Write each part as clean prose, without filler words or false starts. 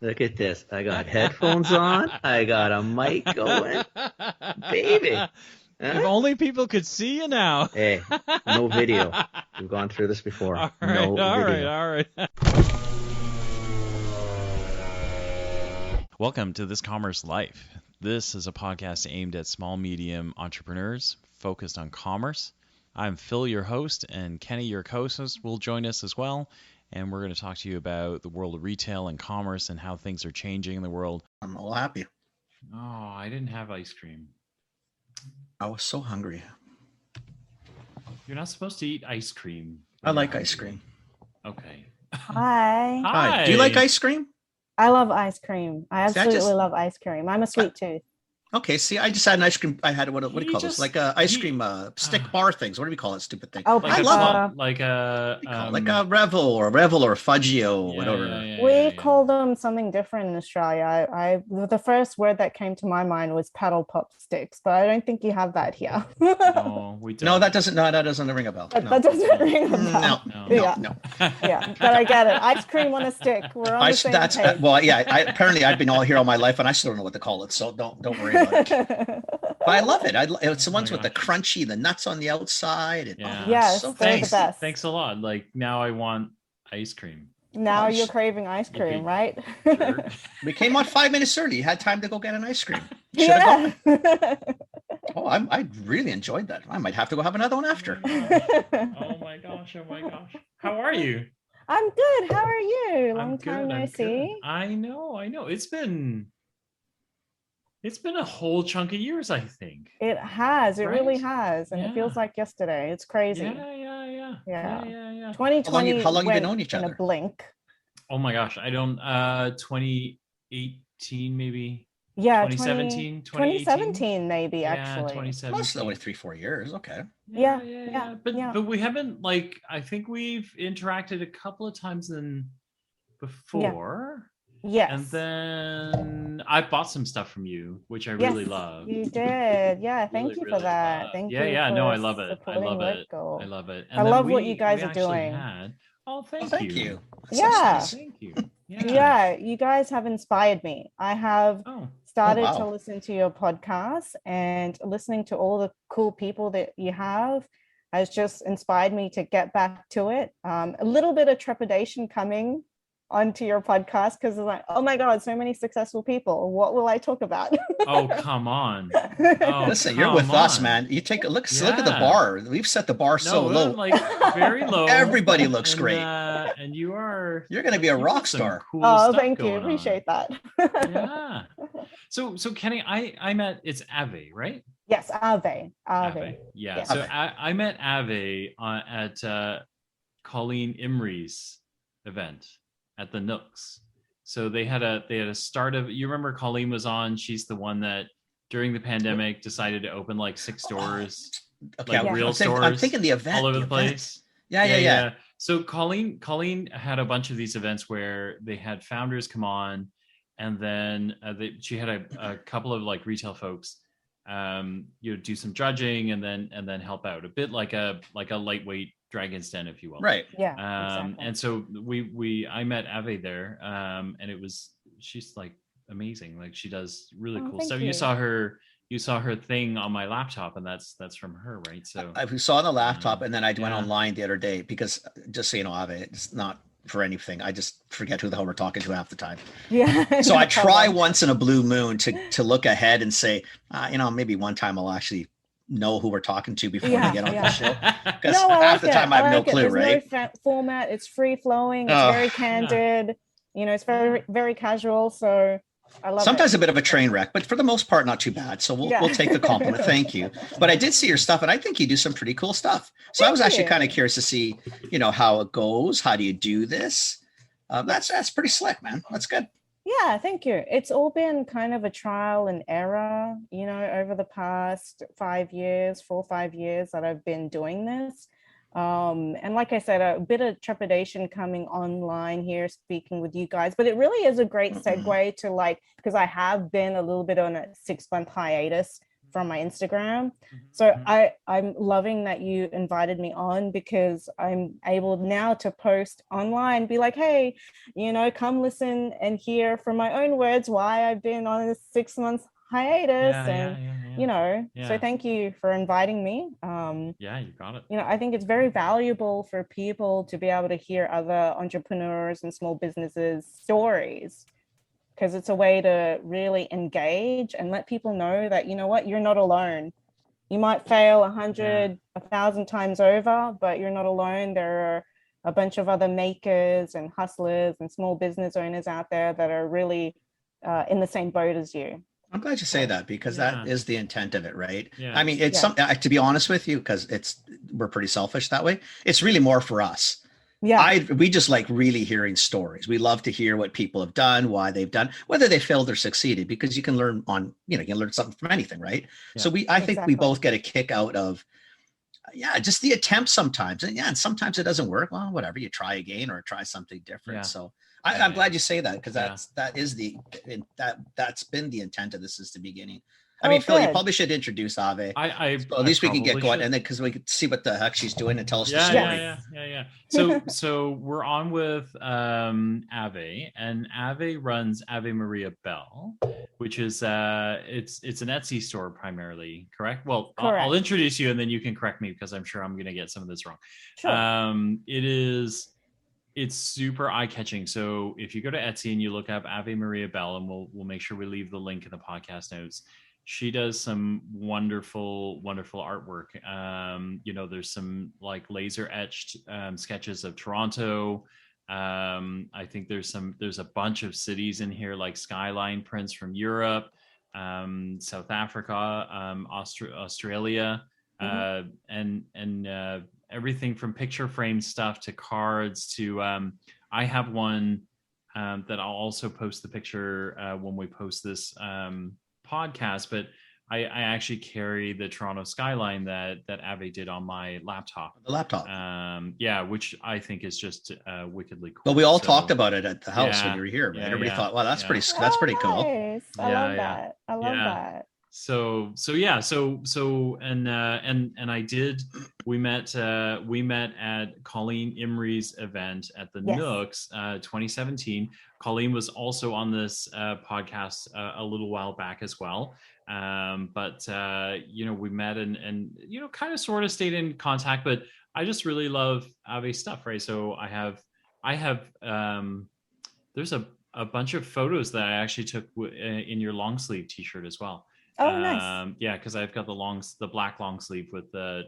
Look at this. I got headphones on. I got a mic going. Baby. If Huh? only people could see you now. Hey, no video. We've gone through this before. All right, No all right, video. all right. Welcome to This Commerce Life. This is a podcast aimed at small, medium entrepreneurs focused on commerce. I'm Phil, your host, and Kenny, your co-host, will join us as well. And we're going to talk to you about the world of retail and commerce and how things are changing in the world. I'm all happy. Oh, I didn't have ice cream. I was so hungry. You're not supposed to eat ice cream. I like ice cream. Okay. Hi. Hi. Do you like ice cream? I love ice cream. I See, I absolutely just- love ice cream. I'm a sweet tooth. Okay, see, I just had an ice cream. I had what do you He call this? just- Like a ice he- cream stick bar things. What do we call it? Stupid thing. Oh, Like I a love small- them. like a Like a Revel or Fudgio, yeah, whatever. we call them something different in Australia. I the first word that came to my mind was paddle pop sticks, but I don't think you have that here. No, we don't. No, that doesn't ring a bell. That No. doesn't ring a No, bell. no, Yeah. no. Yeah, but I get it. Ice cream on a stick. We're on the same That's page. well, yeah. Apparently, I've been all here all my life, and I still don't know what to call it. So don't worry about it. But I love it. It's the ones with the crunchy, the nuts on the outside. And, Yeah. Yes, so they're the thanks. best. Thanks a lot. Like now I want ice cream. Now Gosh. you're craving ice cream, Okay. right? Sure. We came on 5 minutes early. You had time to go get an ice cream. Should have Yeah. gone. Oh, I really enjoyed that. I might have to go have another one after. Oh my gosh. Oh my gosh. How are you? I'm good. How are you? I'm Long time good, no I'm good. see. I know. It's been a whole chunk of years, I think. It has. It really Right? has, and it feels Yeah. like yesterday. It's crazy. Yeah. 2020 how long you been went knowing each in other? a blink. Oh my gosh. I don't 2018 maybe. Yeah, 2017, 2017 maybe Yeah, actually. 2017. Most only 3-4 years. Okay. Yeah. But we haven't I think we've interacted a couple of times before. Yes. And then I bought some stuff from you, which I Yes, really love. You did. Yeah, thank Really, you for really that. love. Thank Yeah, you. yeah, for no, I love it. I supporting love it. local. I love it. I then love what you guys we are actually doing. Oh, thank Thank you. you. Yeah. Thank you. Yeah, you guys have inspired me. I have Oh, started wow. to listen to your podcast, and listening to all the cool people that you have has just inspired me to get back to it. A little bit of trepidation coming onto your podcast because it's like, oh my God, so many successful people. What will I talk about? oh, come on. Oh, Listen, you're with come us, on. man. You take a look. Look at the Yeah. bar. We've set the bar so No, low. like very low. Everybody looks And, great. And you are. You're going to be a you rock got some star. Cool Oh, stuff thank you. going on. Appreciate that. Yeah. So Kenny, I met it's Ave, right? Yes, Ave. Yeah. Yeah. So Ave. I met Ave at Colleen Imrie's event at the Nooks. So they had a start of. You remember Colleen was on? She's the one that during the pandemic decided to open like 6 stores, Okay, like real I'm stores thinking the event. all over the event. place. Yeah. So Colleen had a bunch of these events where they had founders come on, and then she had a couple of like retail folks, do some judging and then help out a bit like a lightweight Dragon's Den, if you will. Right. Yeah. Exactly. And so I met Ave there, and she's like amazing. Like she does really Oh, cool thank stuff. you. You saw her thing on my laptop, and that's from her, right? So I saw on the laptop, and then I went Yeah. online the other day because, just so you know, Ave, it's not for anything. I just forget who the hell we're talking to half the time. Yeah. So no I try problem. once in a blue moon to look ahead and say, maybe one time I'll actually know who we're talking to before Yeah, we get on yeah. the show. Because No, I half like the time it. I have no like it. clue, There's right? No format. It's free flowing. It's Oh, very candid. It's very, very casual. So I love Sometimes it. a bit of a train wreck, but for the most part, not too bad. So Yeah. we'll take the compliment. Thank you. But I did see your stuff, and I think you do some pretty cool stuff. So I was Thank actually you. kind of curious to see, how it goes. How do you do this? That's pretty slick, man. That's good. Yeah, thank you. It's all been kind of a trial and error, over the past 5 years, 4 or 5 years that I've been doing this. And like I said, a bit of trepidation coming online here, speaking with you guys, but it really is a great segue to because I have been a little bit on a 6-month hiatus from my Instagram. So I'm loving that you invited me on, because I'm able now to post online, be like, hey, come listen and hear from my own words why I've been on a 6 month hiatus. So thank you for inviting me. Yeah, you got it. I think it's very valuable for people to be able to hear other entrepreneurs and small businesses stories, because it's a way to really engage and let people know that, you're not alone. You might fail 1,000 times over, but you're not alone. There are a bunch of other makers and hustlers and small business owners out there that are really in the same boat as you. I'm glad you say that, because that is the intent of it, right? Yeah. I mean, it's something, to be honest with you, because we're pretty selfish that way. It's really more for us. Yeah. We just like really hearing stories. We love to hear what people have done, why they've done, whether they failed or succeeded, because you can learn you can learn something from anything, right? Yeah. So I think we both get a kick out of, just the attempt sometimes. And sometimes it doesn't work. Well, whatever, you try again or try something different. Yeah. So I'm glad you say that, because that's been the intent of this since the beginning. I mean, Phil, you probably should introduce Ave. At least we can get going, and then because we could see what the heck she's doing and tell us the story. So we're on with Ave, and Ave runs Ave Mariabell, which is it's an Etsy store primarily, correct? Well, correct. I'll introduce you, and then you can correct me, because I'm sure I'm going to get some of this wrong. Sure. It's super eye-catching. So if you go to Etsy and you look up Ave Mariabell, and we'll make sure we leave the link in the podcast notes. She does some wonderful, wonderful artwork. There's some like laser etched sketches of Toronto. I think there's a bunch of cities in here, like skyline prints from Europe, South Africa, Australia, and everything from picture frame stuff to cards to I have one that I'll also post the picture when we post this podcast, but I actually carry the Toronto skyline that Ave did on my laptop. The laptop. Which I think is just wickedly cool. Well, we all talked about it at the house when you were here, right? Everybody thought, wow, that's pretty cool. Nice. I love that. I love that. So I did. We met at Colleen Imrie's event at the Nooks, 2017. Colleen was also on this podcast a little while back as well. But we met and kind of sort of stayed in contact. But I just really love Ave's stuff, right? So I have there's a bunch of photos that I actually took in your long sleeve T-shirt as well. Oh, nice. Because I've got the black long sleeve with the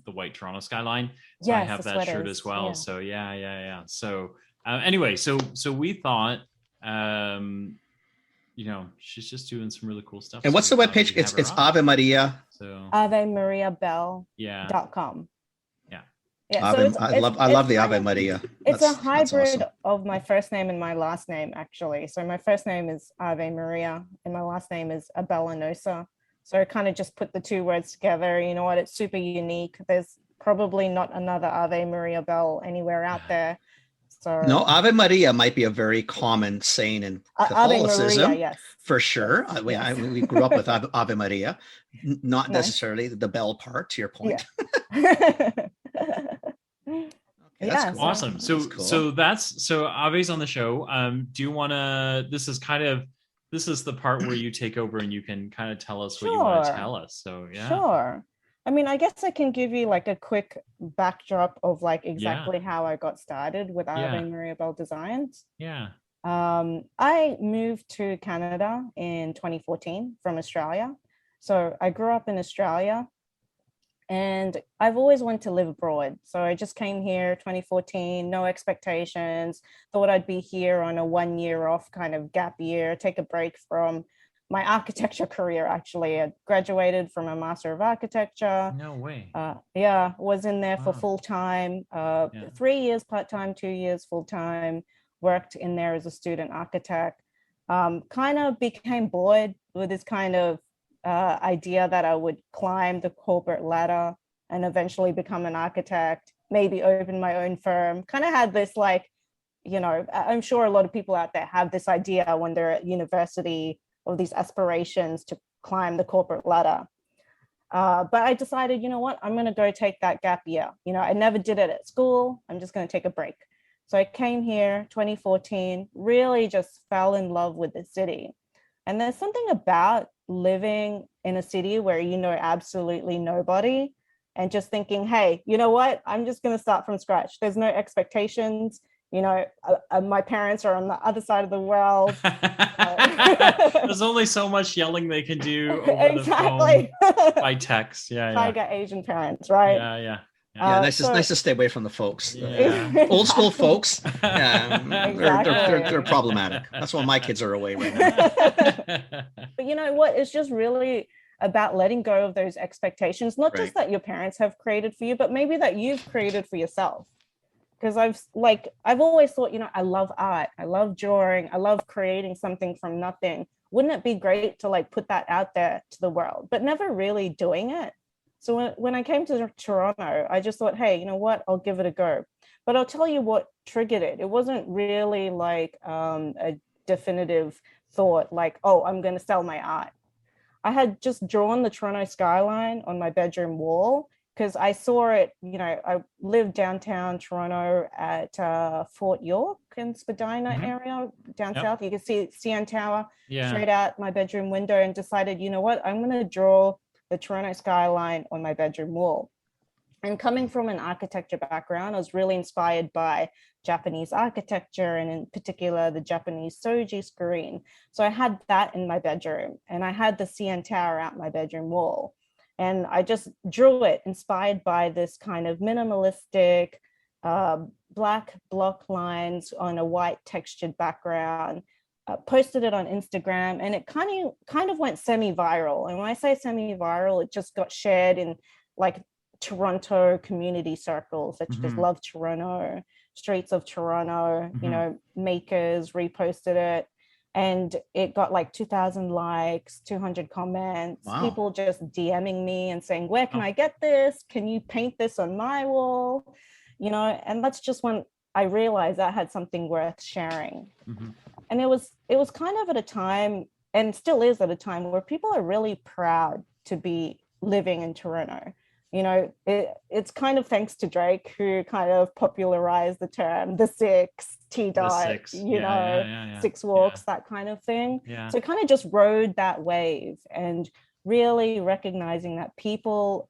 white Toronto skyline. So yes, I have that shirt as well. Yeah. So So anyway, so we thought, she's just doing some really cool stuff. And what's the webpage? It's Ave Maria. So AveMariabell.com. Yeah, so I love the Ave Maria. It's a hybrid of my first name and my last name, actually. So my first name is Ave Maria, and my last name is Abellanosa. So I kind of just put the two words together. You know what? It's super unique. There's probably not another Ave Mariabell anywhere out there. So no, Ave Maria might be a very common saying in Catholicism, Maria, yes. For sure. We grew up with Ave Maria, not necessarily the bell part. To your point. Yeah. That's cool. Awesome. So Ave's on the show. Do you want to? This is the part where you take over and you can kind of tell us what you want to tell us. So Sure. I mean, I guess I can give you like a quick backdrop of like exactly how I got started with Ave Mariabell Designs. Yeah. I moved to Canada in 2014 from Australia. So I grew up in Australia. And I've always wanted to live abroad. So I just came here 2014, no expectations, thought I'd be here on a 1 year off kind of gap year, take a break from my architecture career, actually. I graduated from a Master of Architecture. No way. Was in there for full time, 3 years part-time, 2 years full-time, worked in there as a student architect. Kind of became bored with this kind of idea that I would climb the corporate ladder and eventually become an architect, maybe open my own firm. Kind of had this I'm sure a lot of people out there have this idea when they're at university, or these aspirations to climb the corporate ladder. But I decided, you know what, I'm going to go take that gap year. You know, I never did it at school. I'm just going to take a break. So I came here 2014, really just fell in love with the city. And there's something about living in a city where you know absolutely nobody and just thinking, hey, you know what, I'm just going to start from scratch. There's no expectations. You know, my parents are on the other side of the world. There's only so much yelling they can do over the phone by text. Tiger Asian parents, right? Yeah, nice to stay away from the folks. Yeah. Old school folks. They're problematic. That's why my kids are away right now. But you know what? It's just really about letting go of those expectations, not just that your parents have created for you, but maybe that you've created for yourself. Because I've always thought, you know, I love art, I love drawing, I love creating something from nothing. Wouldn't it be great to like put that out there to the world, but never really doing it. So when I came to Toronto, I just thought, hey, you know what, I'll give it a go. But I'll tell you what triggered it. It wasn't really like a definitive thought like, oh, I'm going to sell my art. I had just drawn the Toronto skyline on my bedroom wall because I saw it, you know, I lived downtown Toronto at Fort York and Spadina area down south. You can see CN Tower straight out my bedroom window, and decided, you know what, I'm going to draw the Toronto skyline on my bedroom wall. And coming from an architecture background, I was really inspired by Japanese architecture, and in particular, the Japanese Soji screen. So I had that in my bedroom, and I had the CN Tower out my bedroom wall. And I just drew it, inspired by this kind of minimalistic black block lines on a white textured background. Posted it on Instagram, and it kind of went semi-viral. And when I say semi-viral, it just got shared in like Toronto community circles such as Love Toronto, Streets of Toronto, you know, makers reposted it, and it got like 2,000 likes, 200 comments. Wow. People just DMing me and saying, where can I get this? Can you paint this on my wall? You know, and that's just when I realized I had something worth sharing. And it was kind of at a time, and still is at a time, where people are really proud to be living in Toronto. You know, it's kind of thanks to Drake, who kind of popularized the term, the six, T-dot, six walks, that kind of thing. So it kind of just rode that wave, and really recognizing that people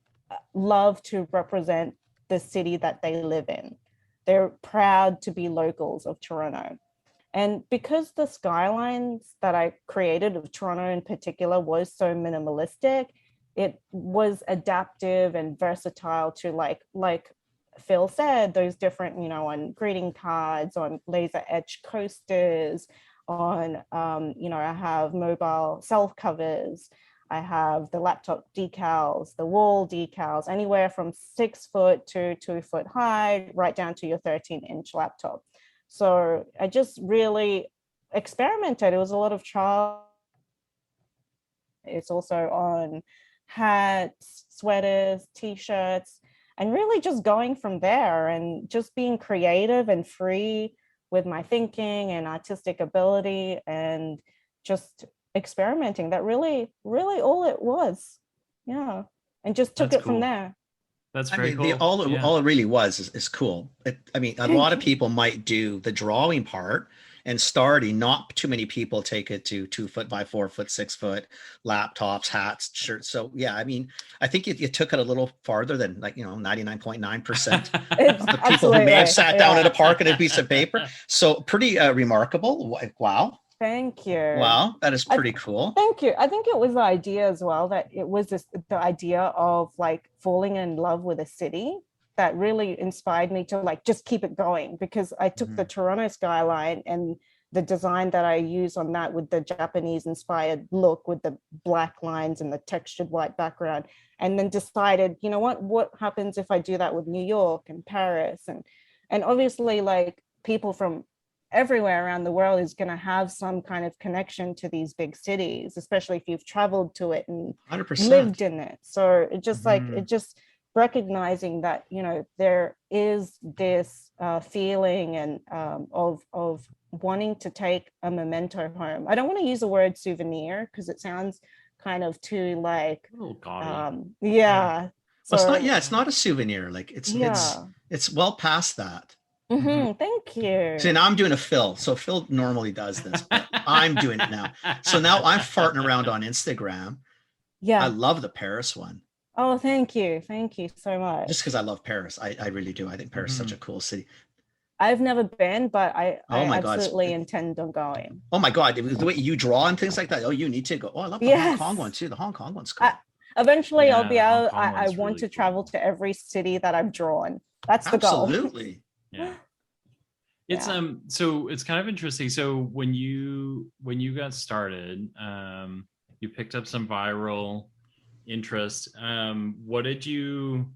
love to represent the city that they live in. They're proud to be locals of Toronto. And because the skylines that I created of Toronto in particular was so minimalistic, it was adaptive and versatile to like Phil said, those different, you know, on greeting cards, on laser etched coasters, on, you know, I have mobile self covers, I have the laptop decals, the wall decals, anywhere from 6 foot to 2 foot high, right down to your 13-inch laptop. So I just really experimented. It was a lot of trial. It's also on hats, sweaters, t-shirts, and really just going from there and just being creative and free with my thinking and artistic ability and just experimenting. That really all it was. Yeah. And just took it from there. That's very cool. All it really was is cool. A lot of people might do the drawing part and starting. Not too many people take it to 2 foot by 4 foot, 6 foot laptops, hats, shirts. So yeah, I mean, I think you took it a little farther than 99.9% of the people who may have sat down at a park and a piece of paper. So pretty remarkable. Wow. Thank you. Wow, that is pretty cool. Thank you. I think it was the idea as well that it was the idea of like falling in love with a city that really inspired me to like just keep it going, because I took the Toronto skyline and the design that I use on that with the Japanese inspired look with the black lines and the textured white background, and then decided, you know what happens if I do that with New York and Paris, and obviously like people from everywhere around the world is going to have some kind of connection to these big cities, especially if you've traveled to it and 100%. lived in it. So it just it just recognizing that, you know, there is this feeling and of wanting to take a memento home. I don't want to use the word souvenir because it sounds kind of too like yeah. So it's not a souvenir. Like it's well past that. Thank you. See, now I'm doing a Phil. So Phil normally does this, but I'm doing it now. So now I'm farting around on Instagram. Yeah. I love the Paris one. Oh, thank you. Thank you so much. Just because I love Paris. I really do. I think Paris is such a cool city. I've never been, but I absolutely intend on going. Oh my God. The way you draw and things like that. Oh, you need to go. Oh, I love the Hong Kong one too. The Hong Kong one's cool. Eventually I'll be out. I want to travel to every city that I've drawn. That's the goal. Absolutely. Yeah. It's so it's kind of interesting. So when you got started, you picked up some viral interest. What did you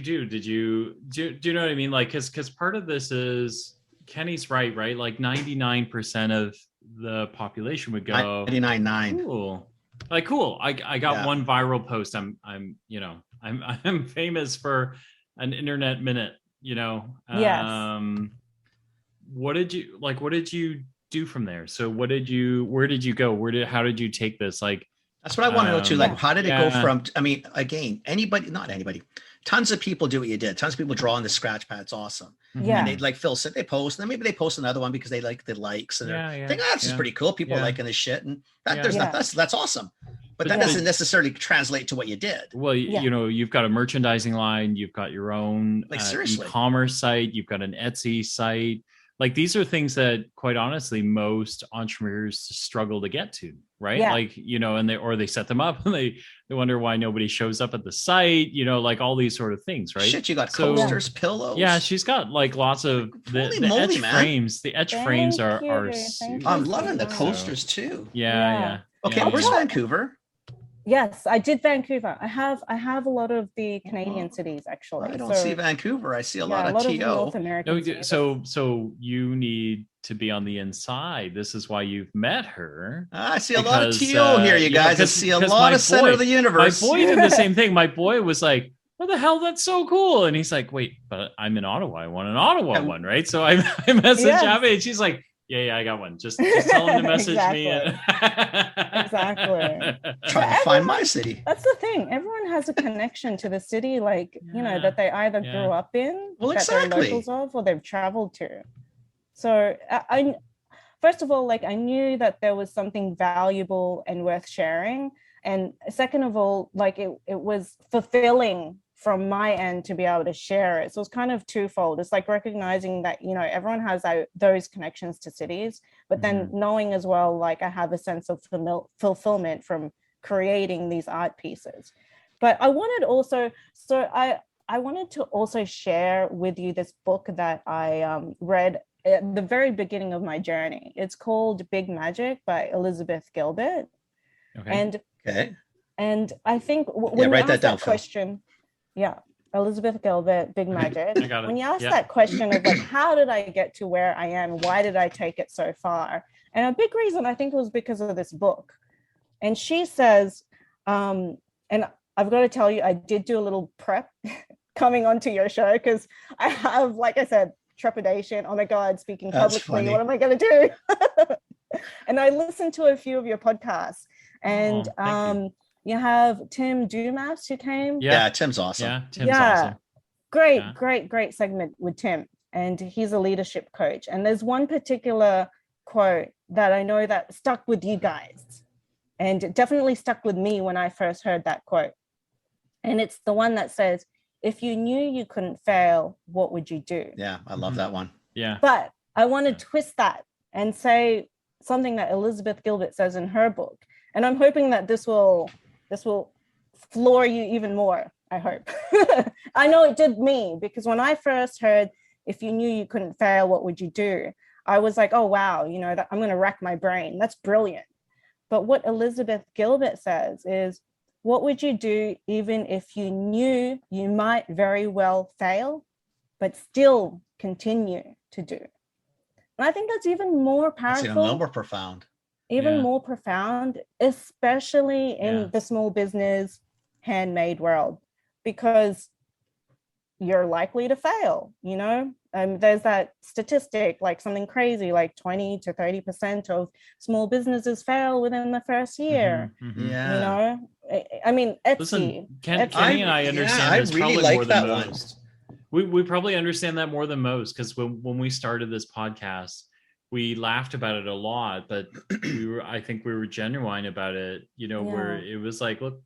do? Did you do you know what I mean? Like, because part of this is Kenny's right? Like 99% of the population would go 99.9. Cool. Like, cool. I got one viral post. I'm famous for an internet minute, you know. Yes. What did you do from there? So where did you go? How did you take this? Like, that's what I want to know too. Like, how did it go from, I mean, again, tons of people do what you did. Tons of people draw on the scratch pad. It's awesome. Yeah. And they, like Phil said, they post, and then maybe they post another one because they like the likes and they think, this is pretty cool. People are liking this shit. And that's awesome. But that doesn't necessarily translate to what you did. Well, you know, you've got a merchandising line, you've got your own e-commerce site, you've got an Etsy site. Like, these are things that, quite honestly, most entrepreneurs struggle to get to, right? Yeah. Like, you know, and they set them up and they wonder why nobody shows up at the site, you know, like all these sort of things, right? Shit, you got coasters, pillows. Yeah, she's got like lots of the etch frames. The etch frames are I'm loving the coasters too. Yeah. Okay, where's Vancouver? Yes, I did Vancouver. I have a lot of the Canadian cities actually. I don't see Vancouver. I see a lot of TO. North American so you need to be on the inside. This is why you've met her. I see a lot of TO here, you guys. I see a lot of center of the universe. My boy did the same thing. My boy was like, what the hell? That's so cool. And he's like, wait, but I'm in Ottawa. I want an Ottawa one, right? So I messaged Abby and she's like, yeah, I got one. Just tell him to message me. Exactly. Trying to find my city. That's the thing. Everyone has a connection to the city, like, you know, that they either grew up in, that they're locals of, or they've traveled to. So I first of all, like, I knew that there was something valuable and worth sharing. And second of all, like, it was fulfilling from my end to be able to share it. So it's kind of twofold. It's like recognizing that, you know, everyone has those connections to cities, but then knowing as well, like, I have a sense of fulfillment from creating these art pieces. But I wanted to also share with you this book that I read at the very beginning of my journey. It's called Big Magic by Elizabeth Gilbert. And I think when you ask that question, Elizabeth Gilbert, Big Magic. When you ask that question of like, how did I get to where I am? Why did I take it so far? And a big reason I think was because of this book. And she says, and I've got to tell you, I did do a little prep coming onto your show because I have, like I said, trepidation. Oh my God, speaking publicly, what am I going to do? And I listened to a few of your podcasts, and you have Tim Dumas who came. Yeah, Tim's awesome. Yeah, Tim's awesome. Great segment with Tim, and he's a leadership coach. And there's one particular quote that I know that stuck with you guys, and it definitely stuck with me when I first heard that quote. And it's the one that says, if you knew you couldn't fail, what would you do? Yeah, I love that one. Yeah. But I want to twist that and say something that Elizabeth Gilbert says in her book. And I'm hoping that this will floor you even more, I hope. I know it did me, because when I first heard, if you knew you couldn't fail, what would you do? I was like, oh, wow, you know, I'm going to rack my brain. That's brilliant. But what Elizabeth Gilbert says is, what would you do even if you knew you might very well fail, but still continue to do? And I think that's even more powerful. That's even more profound. More profound, especially in the small business handmade world, because you're likely to fail, you know, there's that statistic, like something crazy, like 20 to 30% of small businesses fail within the first year. Yeah. You know, I mean, Etsy. Listen, Kenny and I understand this really probably like more than that most. We probably understand that more than most, because when we started this podcast, we laughed about it a lot, but I think we were genuine about it, you know, where it was like, look,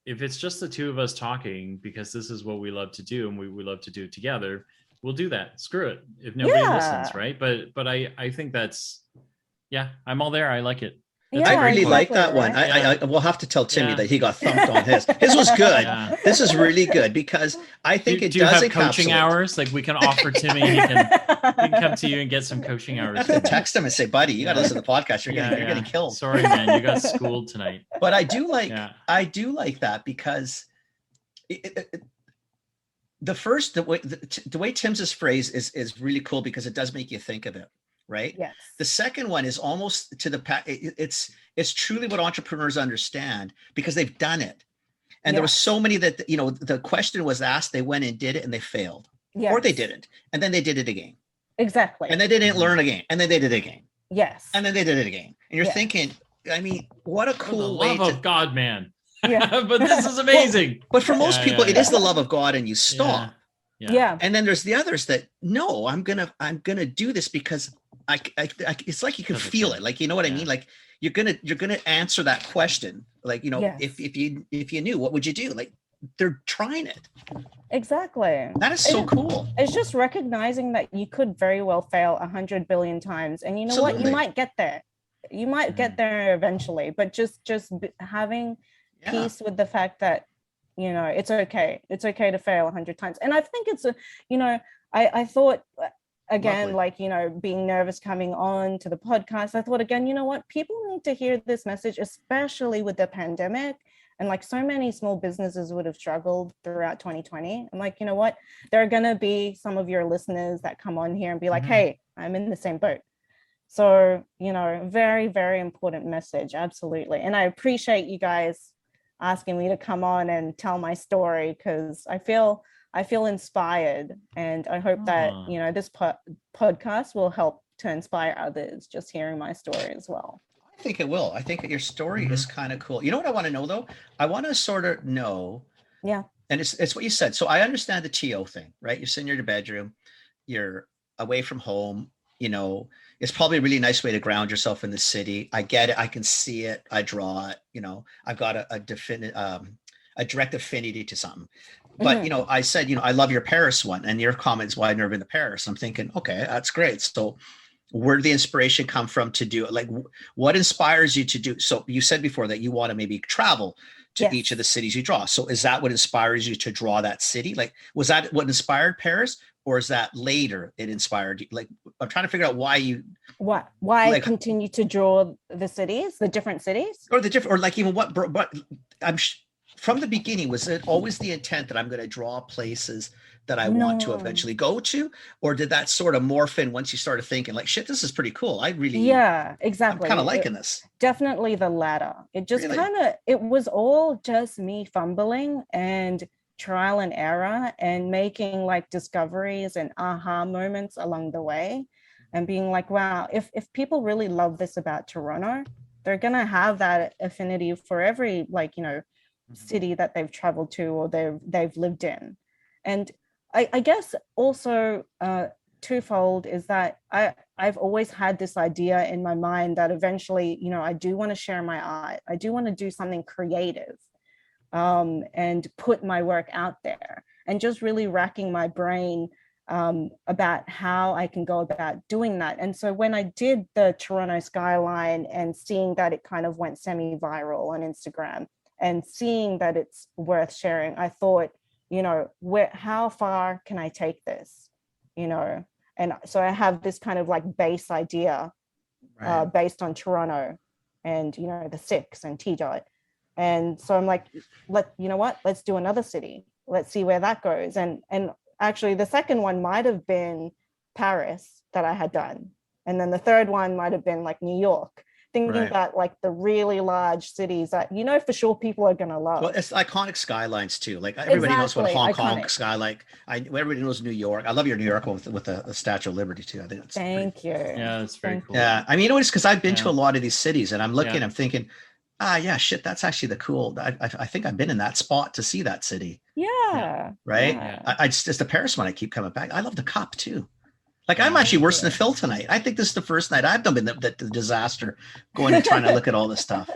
if it's just the two of us talking, because this is what we love to do and we love to do it together, we'll do that. Screw it if nobody listens, right? But I think that's, I'm all there. I like it. I really like that one. I will have to tell Timmy that he got thumped on his. His was good. This is really good because I think it does have coaching hours. Like we can offer Timmy, he can come to you and get some coaching hours. Text him and say, buddy, you got to listen to the podcast. You're getting killed. Sorry, man, you got schooled tonight. But I do like that because the way Tim's phrase is really cool because it does make you think of it. Right. Yes. The second one is almost to it's truly what entrepreneurs understand because they've done it. And there was so many that, you know, the question was asked, they went and did it and they failed or they didn't. And then they did it again. Exactly. And they didn't learn again. And then they did it again. Yes. And then they did it again. And you're thinking, I mean, what a cool way love of God, man. Yeah. But this is amazing. But for most people, it is the love of God and you stop. Yeah. And then there's the others that, no, I'm going to do this because I it's like you can feel it. Like, you know what I mean? Like you're going to answer that question. Like, you know, if you knew, what would you do? Like they're trying it. Exactly. That is so cool. It's just recognizing that you could very well fail 100 billion times. And you know what? You might get there. You might get there eventually, but just having peace with the fact that, you know, it's okay. It's okay to fail 100 times. And I think it's I thought, again, like, you know, being nervous coming on to the podcast, I thought, again, you know what, people need to hear this message, especially with the pandemic. And like so many small businesses would have struggled throughout 2020. I'm like, you know what, there are going to be some of your listeners that come on here and be like, hey, I'm in the same boat. So, you know, very, very important message. Absolutely. And I appreciate you guys asking me to come on and tell my story because I feel inspired, and I hope that, you know, this podcast will help to inspire others just hearing my story as well. I think it will. I think that your story is kind of cool. You know what I want to know though? I want to sort of know. Yeah. And it's what you said. So I understand the TO thing, right? You're sitting in your bedroom, you're away from home, you know, it's probably a really nice way to ground yourself in the city. I get it. I can see it. I draw it, you know, I've got a direct affinity to something. But, you know, I said, you know, I love your Paris one, and your comments, why I've never been to Paris. I'm thinking, okay, that's great. So where did the inspiration come from to do it? Like, what inspires you to do? So you said before that you want to maybe travel to each of the cities you draw. So is that what inspires you to draw that city? Like, was that what inspired Paris, or is that later it inspired you? Like, I'm trying to figure out why I continue to draw the cities, the different cities, or like even what from the beginning, was it always the intent that I'm going to draw places that I want to eventually go to? Or did that sort of morph in once you started thinking like, shit, this is pretty cool. I really, exactly. I'm kind of liking this. Definitely the latter. It just it was all just me fumbling and trial and error and making like discoveries and aha moments along the way and being like, wow, if people really love this about Toronto, they're going to have that affinity for every, like, you know, city that they've traveled to or they've lived in. And I guess also twofold is that I've always had this idea in my mind that eventually, you know, I do want to share my art. I do want to do something creative and put my work out there, and just really racking my brain about how I can go about doing that. And so when I did the Toronto skyline and seeing that it kind of went semi-viral on Instagram, and seeing that it's worth sharing, I thought, you know, how far can I take this, you know? And so I have this kind of like base idea based on Toronto and, you know, the Six and T-Dot. And so I'm like, you know what, let's do another city. Let's see where that goes. And actually the second one might've been Paris that I had done. And then the third one might've been like New York. thinking that like the really large cities that for sure people are gonna love. Well, it's iconic skylines too. Like everybody knows what Hong Kong skyline. Everybody knows New York. I love your New York one with the Statue of Liberty too. I think it's Thank you. Yeah, it's very cool. Yeah, I mean, it's because I've been to a lot of these cities, and I'm looking, I'm thinking, yeah, shit, that's actually the cool. I think I've been in that spot to see that city. Yeah. Right. Yeah. I just, it's the Paris one. I keep coming back. I love the Cup too. Like I'm actually worse than Phil tonight. I think this is the first night I've done been the disaster going and trying to look at all this stuff.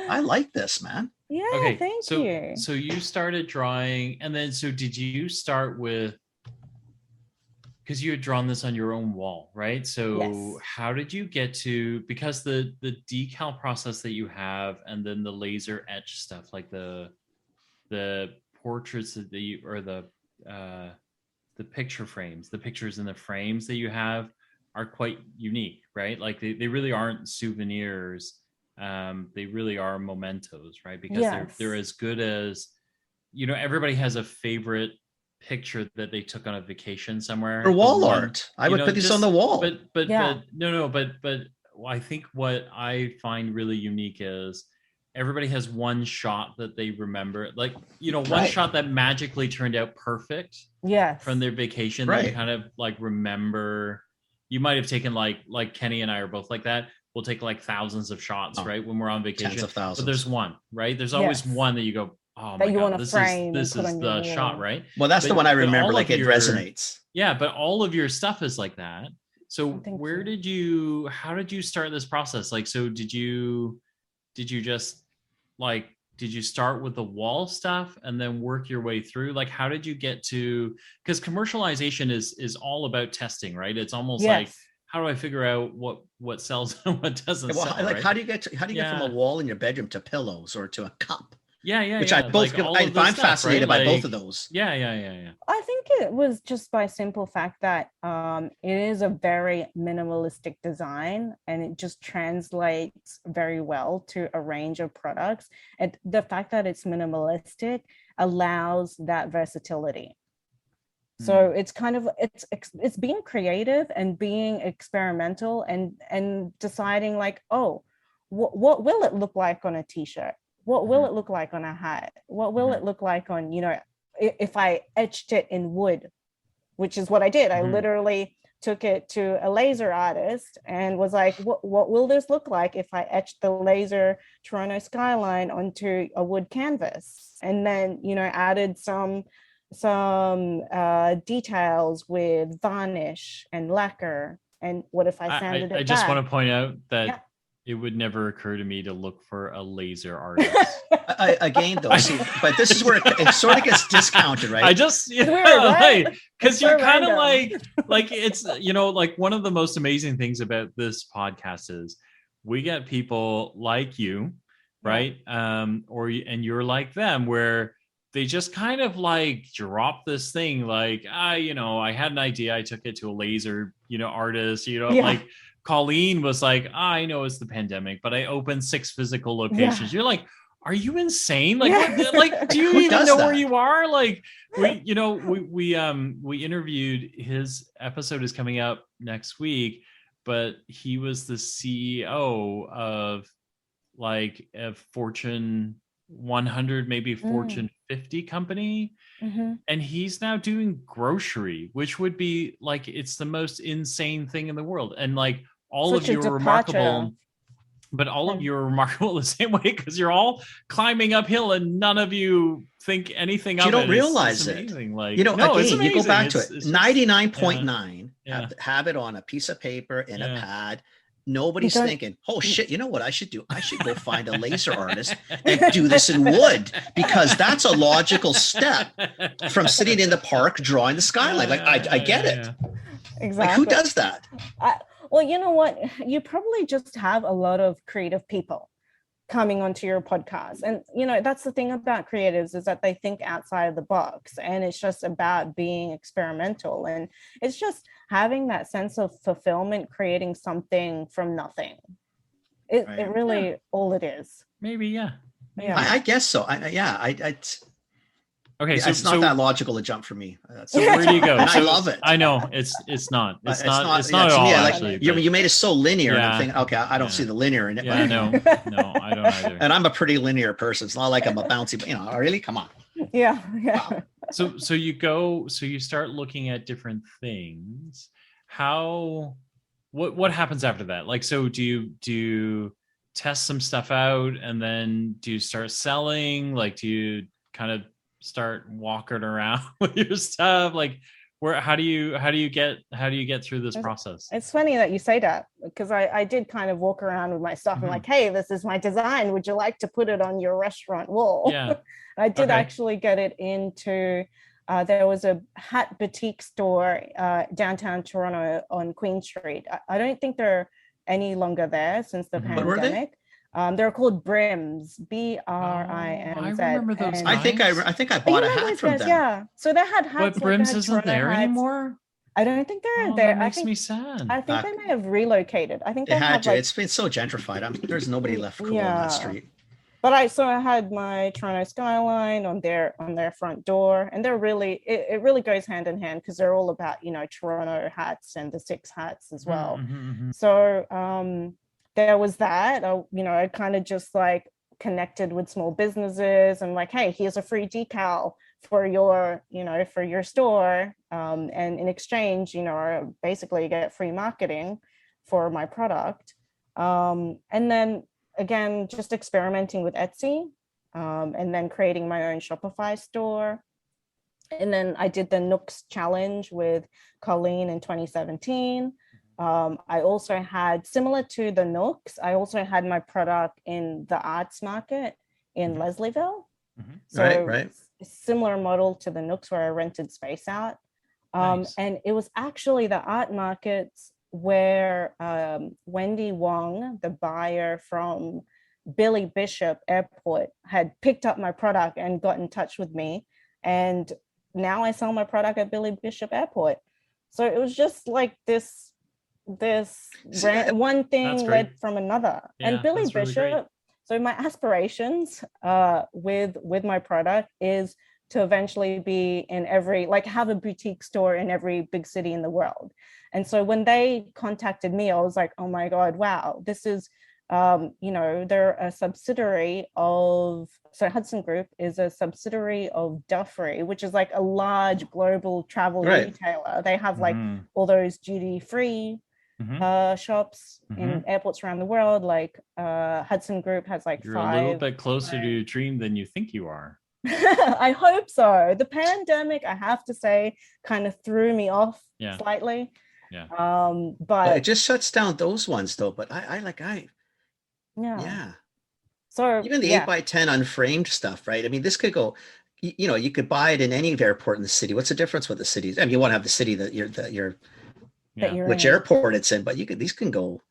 I like this, man. Yeah. Okay. Thank you. So you started drawing, and then so did you start with? Because you had drawn this on your own wall, right? So how did you get to, because the decal process that you have, and then the laser etch stuff, like the portraits that you, or the picture frames, the pictures in the frames that you have are quite unique, right? Like they really aren't souvenirs. They really are mementos, right? Because they're as good as, everybody has a favorite picture that they took on a vacation somewhere, or wall art. I would put these on the wall. But I think what I find really unique is everybody has one shot that they remember, like one shot that magically turned out perfect from their vacation that you kind of like remember. You might have taken like Kenny and I are both like that. We'll take like thousands of shots right when we're on vacation, tens of thousands. But there's one, right? There's always one that you go, oh my God, this is the shot, right? Well, that's the one I remember, like it resonates. Yeah, but all of your stuff is like that. So how did you start this process? Like, so did you just like, did you start with the wall stuff and then work your way through? Like, how did you get to, because commercialization is all about testing, right? It's almost like, how do I figure out what sells and what doesn't sell? Like, right? how do you get from a wall in your bedroom to pillows or to a cup? Which I'm fascinated by both of those. Yeah. I think it was just by simple fact that it is a very minimalistic design, and it just translates very well to a range of products. And the fact that it's minimalistic allows that versatility. So it's kind of it's being creative and being experimental and deciding like, oh, what will it look like on a t-shirt? What will it look like on a hat? What will it look like on, if I etched it in wood, which is what I did. I literally took it to a laser artist and was like, what will this look like if I etched the laser Toronto skyline onto a wood canvas? And then, added some details with varnish and lacquer. And what if I sanded it I just want to point out that it would never occur to me to look for a laser artist. Again, though, but this is where it sort of gets discounted, right? I just, because you're kind of like it's, like one of the most amazing things about this podcast is we get people like you, right? And you're like them, where they just kind of like drop this thing, like, I had an idea, I took it to a laser, artist, like. Colleen was like, I know it's the pandemic, but I opened 6 physical locations. You're like, are you insane? Like, like, do you even know where you are? Like, we interviewed, his episode is coming up next week, but he was the CEO of like a Fortune 100, maybe Fortune 50 company. And he's now doing grocery, which would be like, it's the most insane thing in the world. And like, all of you are remarkable, but all of you are remarkable the same way, because you're all climbing uphill and none of you think anything of it. You don't realize it. Like, it's amazing. You go back to it. 99.9 have it on a piece of paper in a pad. Nobody's thinking, oh shit, you know what I should do? I should go find a laser artist and do this in wood, because that's a logical step from sitting in the park drawing the skyline. Like, I get it. Exactly. Like, who does that? Well, you know what? You probably just have a lot of creative people coming onto your podcast. And, that's the thing about creatives, is that they think outside of the box, and it's just about being experimental. And it's just having that sense of fulfillment, creating something from nothing. It really all it is. Maybe, yeah. I guess so. Okay, so it's not that logical a jump for me. So where do you go? I love it. I know it's not. It's not at all. Actually, you made it so linear. And I'm thinking, okay, I don't see the linear in it. Yeah, no, I don't either. And I'm a pretty linear person. It's not like I'm a bouncy, really, come on. Yeah. Wow. So you start looking at different things. What happens after that? Like, so do you test some stuff out and then do you start selling? Like, do you kind of start walking around with your stuff? Like, how do you get through this process? It's funny that you say that, because I did kind of walk around with my stuff and like, hey, this is my design, would you like to put it on your restaurant wall? Yeah. I did actually get it into there was a hat boutique store downtown Toronto on Queen Street. I don't think they're any longer there since the pandemic. They're called Brims, BRIMZ. I remember those. I think I bought a hat from them. Yeah, so they had hats. But Brims isn't there anymore. I don't think they're there. That makes me sad. I think they may have relocated. I think they had to. Like, it's been so gentrified. There's nobody left cool on that street. But I had my Toronto skyline on their front door, and they're really it really goes hand in hand, because they're all about Toronto hats and the 6 hats as well. So there was that. I kind of just like connected with small businesses and like, hey, here's a free decal for your store, and in exchange, basically you get free marketing for my product, and then again, just experimenting with Etsy, and then creating my own Shopify store. And then I did the Nooks challenge with Colleen in 2017. I also had, similar to the Nooks, I also had my product in the arts market in Leslieville. So right. Similar model to the Nooks, where I rented space out. Nice. And it was actually the art markets where Wendy Wong, the buyer from Billy Bishop Airport, had picked up my product and got in touch with me. And now I sell my product at Billy Bishop Airport. So it was just like this one thing led from another. Yeah, and Billy Bishop, really, so my aspirations with my product is to eventually be in have a boutique store in every big city in the world. And so when they contacted me, I was like, oh my God, wow, this is, they're a subsidiary of, so Hudson Group is a subsidiary of Duffery, which is like a large global travel retailer. They have like all those duty-free shops in airports around the world. Like Hudson Group has like You're 5. a little bit closer to your dream than you think you are. I hope so. The pandemic, I have to say, kind of threw me off slightly. Yeah. But it just shuts down those ones though. But I. So even the 8x10 unframed stuff, right? I mean, this could go. You could buy it in any airport in the city. What's the difference with the cities? I mean, you want to have the city that you're which in. Airport it's in, but these can go.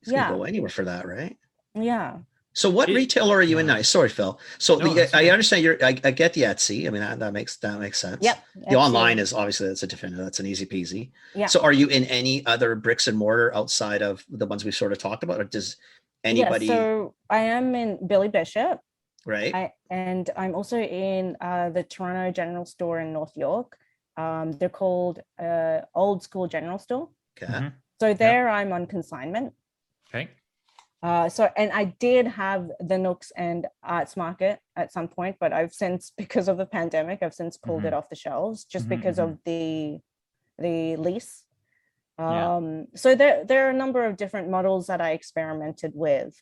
Can go anywhere for that, right? Yeah. So what retailer are you in now? Sorry, Phil. So I understand I get the Etsy. I mean, that makes sense. Yep. The online is obviously that's an easy peasy. Yeah. So are you in any other bricks and mortar outside of the ones we sort of talked about, or does anybody? Yeah, so I am in Billy Bishop. Right. And I'm also in the Toronto General Store in North York. They're called Old School General Store. Okay. So there I'm on consignment. Okay. And I did have the Nooks and Arts Market at some point, but I've since, because of the pandemic, pulled it off the shelves just because of the lease. So there are a number of different models that I experimented with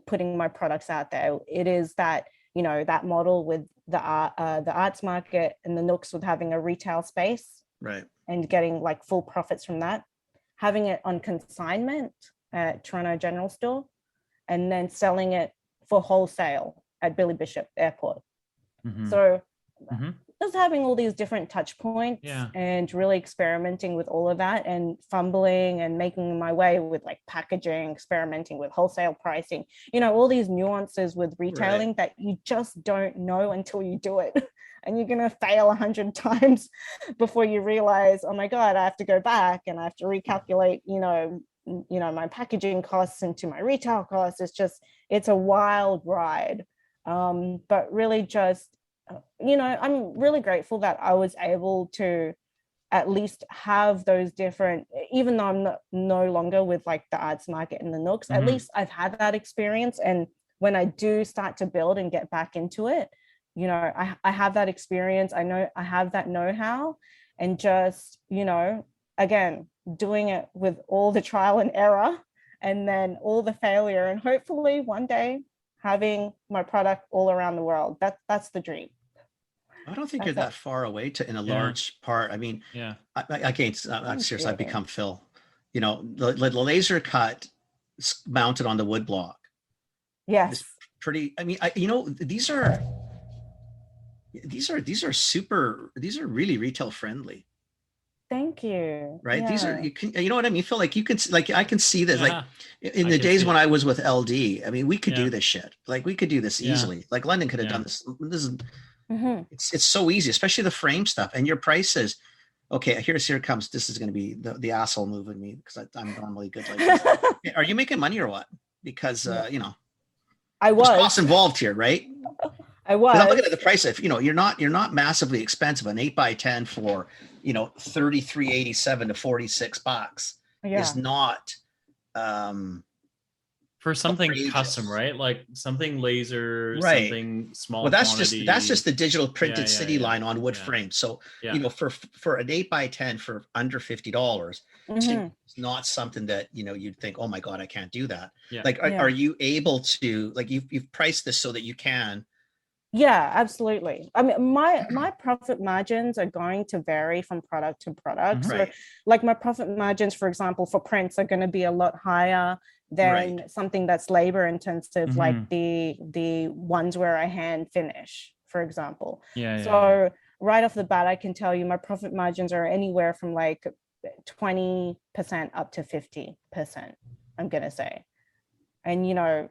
putting my products out there. It is that, that model with the Arts Market and the Nooks with having a retail space, right, and getting like full profits from that, having it on consignment at Toronto General Store, and then selling it for wholesale at Billy Bishop Airport. So just having all these different touch points and really experimenting with all of that and fumbling and making my way with like packaging, experimenting with wholesale pricing, all these nuances with retailing that you just don't know until you do it. And you're going to fail 100 times before you realize, oh my God, I have to go back and I have to recalculate, my packaging costs into my retail costs. It's a wild ride. But really just I'm really grateful that I was able to at least have those different, even though I'm no longer with like the arts market and the Nooks, at least I've had that experience. And when I do start to build and get back into it, I have that experience. I know I have that know-how, and just, again, doing it with all the trial and error and then all the failure, and hopefully one day having my product all around the world. That's the dream. I don't think you're that far away in a large part. I mean, I can't, I'm serious. I've become Phil, the laser cut mounted on the wood block. Yes. Pretty, I mean, these are really retail friendly. Thank you. Right. Yeah. These are, you know what I mean? Feel like you can, like, I can see this, like in the days when I was with LD, I mean, we could do this shit. Like we could do this easily. Like London could have done this. This is, it's so easy, especially the frame stuff. And your prices, okay, here comes, this is going to be the asshole move in me, because I'm normally good like this. Are you making money or what? Because, I was. There's costs involved here, right? I was. I'm looking at the price. If you're not massively expensive, an 8x10 for $33.87 to $46 is not for something outrageous. Custom, right? Like something laser, right. Something small. Well, that's just the digital printed city line on wood frame. So for an 8x10 for under $50, it's not something that you'd think, oh my God, I can't do that. Yeah. Like, are you able to, like, you've priced this so that you can? Yeah, absolutely. I mean, my profit margins are going to vary from product to product. So like my profit margins, for example, for prints are going to be a lot higher than something that's labor intensive, like the ones where I hand finish, for example. So right off the bat, I can tell you my profit margins are anywhere from like 20% up to 50%, I'm going to say. And,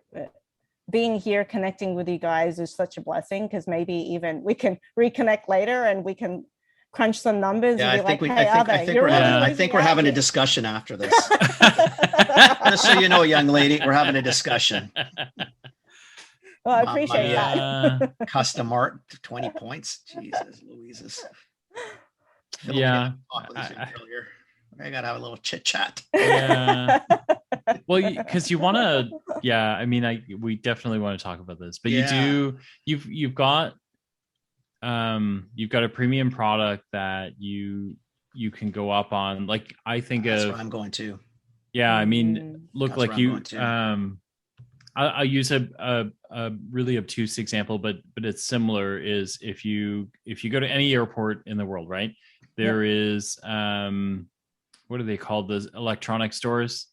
being here connecting with you guys is such a blessing, because maybe even we can reconnect later and we can crunch some numbers and be like, hey, I think we're having a discussion after this. Just so you know, young lady, we're having a discussion. Well, I appreciate that. Custom art, 20 points. Jesus Louises. Yeah. I gotta have a little chit chat. Yeah. Well, because you want to, I mean, we definitely want to talk about this, but you've got a premium product that you can go up on. Like, I think that's what I'm going to. Yeah, I mean, look, like you. I'll use a really obtuse example, but it's similar. Is if you go to any airport in the world, right? There is what are they called? Those electronic stores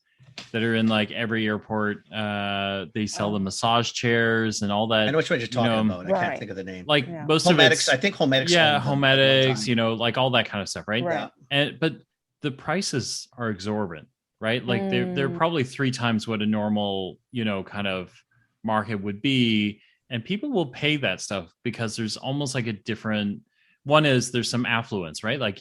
that are in like every airport. They sell the massage chairs and all that. I know which one you're talking about. I can't think of the name. Like most of it, I think Homedics. Yeah, Homedics. Like all that kind of stuff, right? Right. But the prices are exorbitant, right? Like they're probably 3 times what a normal kind of market would be, and people will pay that stuff because there's almost like a different. One is there's some affluence, right? Like,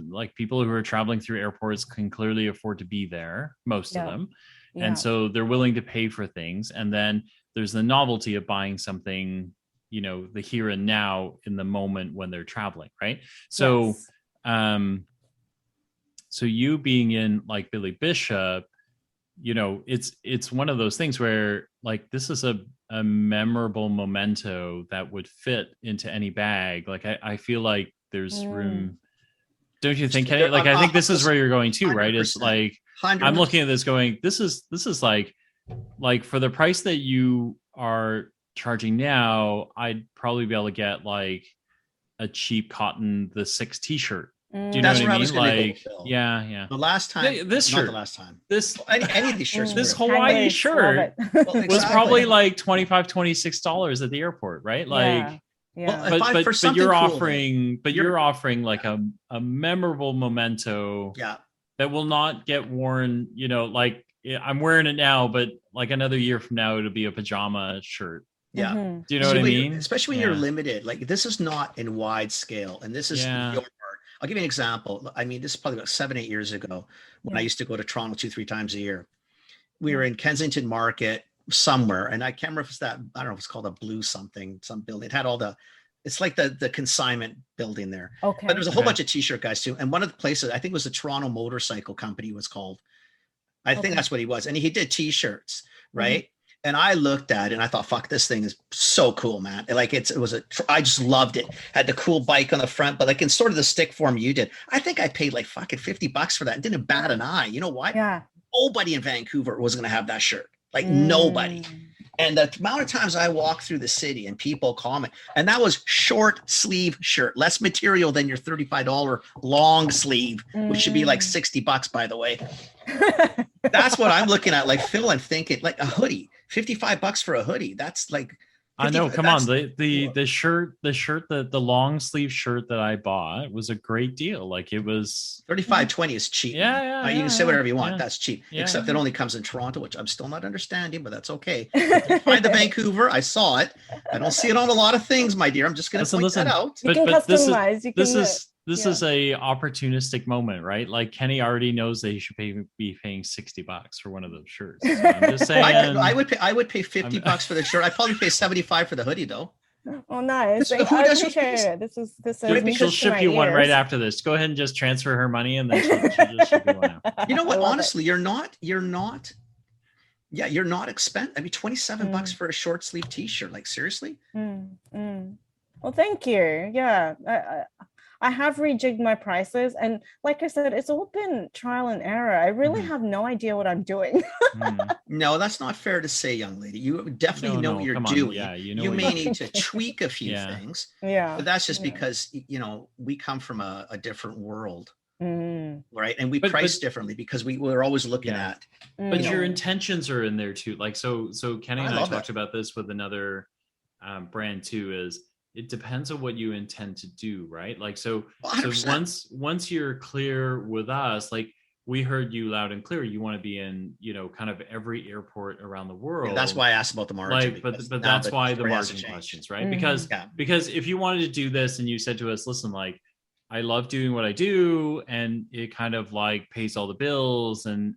like people who are traveling through airports can clearly afford to be there, most of them. Yeah. And so they're willing to pay for things. And then there's the novelty of buying something, the here and now in the moment when they're traveling, right? So, so you being in like Billy Bishop, it's one of those things where like, this is a memorable memento that would fit into any bag. Like I feel like there's room. Don't you think, Kenny? Like I think this is where you're going to, right? It's like 100%. I'm looking at this going, this is like for the price that you are charging now, I'd probably be able to get like a cheap cotton the 6 t-shirt. Do you know what I mean? Like, yeah. The last time, this shirt, not the last time. This any of these shirts, this Hawaii shirt was probably like $25, $26 at the airport, right? Like, but you're offering, you're offering like a memorable memento, that will not get worn. Like I'm wearing it now, but like another year from now, it'll be a pajama shirt. Yeah. Do you know what I mean? Especially when you're limited. Like this is not in wide scale, and this is your art. I'll give you an example. I mean, this is probably about 7-8 years ago when I used to go to Toronto 2-3 times a year. We were in Kensington Market somewhere, and I can't remember if it's that, I don't know if it's called a blue something, some building. It had all the It's like the consignment building there. Okay. But there's a whole bunch of t-shirt guys too. And one of the places, I think it was the Toronto Motorcycle Company was called. I think that's what he was. And he did t-shirts, right? Mm-hmm. And I looked at it and I thought, fuck, this thing is so cool, man. Like I just loved it. Had the cool bike on the front, but like in sort of the stick form you did. I think I paid like fucking $50 for that and didn't bat an eye. You know what? Yeah. Nobody in Vancouver was going to have that shirt. Like nobody. And the amount of times I walk through the city and people comment, and that was short sleeve shirt, less material than your $35 long sleeve, which should be like $60, by the way. That's what I'm looking at. Like Phil, I'm thinking like a hoodie, $55 for a hoodie. That's like, I know. Come on, the shirt, the long sleeve shirt that I bought was a great deal. Like it was $35.20 is cheap. Yeah, you can say whatever you want. Yeah. That's cheap. Yeah. Except it only comes in Toronto, which I'm still not understanding, but that's okay. Find the Vancouver. I saw it. I don't see it on a lot of things, my dear. I'm just going to point that out. You can customize. This is a opportunistic moment, right? Like Kenny already knows that he should be paying $60 for one of those shirts. So I'm just saying. I would pay $50 for the shirt. I'd probably pay $75 for the hoodie though. Oh, nice. I appreciate it. This is she'll ship you one right after this. Go ahead and just transfer her money and then she'll just ship you one out. You know what? Honestly, you're not expensive. I mean, $27 for a short sleeve t-shirt. Like seriously? Well, thank you. Yeah. I have rejigged my prices, and like I said, it's all been trial and error. I really have no idea what I'm doing. No, that's not fair to say, young lady. You definitely know what you're doing. Yeah, you may need to tweak a few things. Yeah, but that's just because we come from a different world, right? And we price differently because we're always looking at. But your intentions are in there too. Like so Kenny and I talked about this with another brand too. Is it depends on what you intend to do, right? Like, so 100%. once you're clear with us, like we heard you loud and clear, you want to be in, kind of every airport around the world. Yeah, that's why I asked about the margin. Like, but that's why the margin questions, right? Because if you wanted to do this and you said to us, listen, like, I love doing what I do and it kind of like pays all the bills and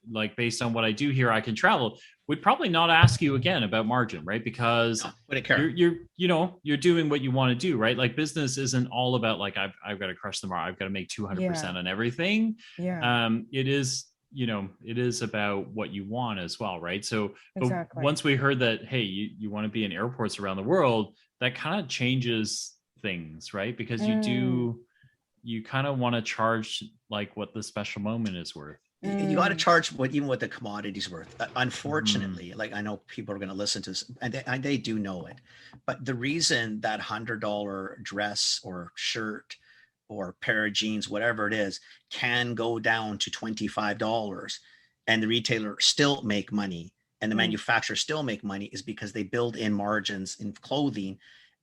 like based on what I do here, I can travel. We'd probably not ask you again about margin, right? Because you're doing what you want to do, right? Like business isn't all about like I've got to crush the market, I've got to make 200% on everything. Yeah. It is about what you want as well, right? So once we heard that, hey, you want to be in airports around the world, that kind of changes things, right? Because you kind of want to charge like what the special moment is worth. You got to charge even what the commodity's worth. Unfortunately, like I know people are going to listen to this and they do know it, but the reason that $100 dress or shirt or pair of jeans, whatever it is, can go down to $25 and the retailer still make money and the manufacturer still make money is because they build in margins in clothing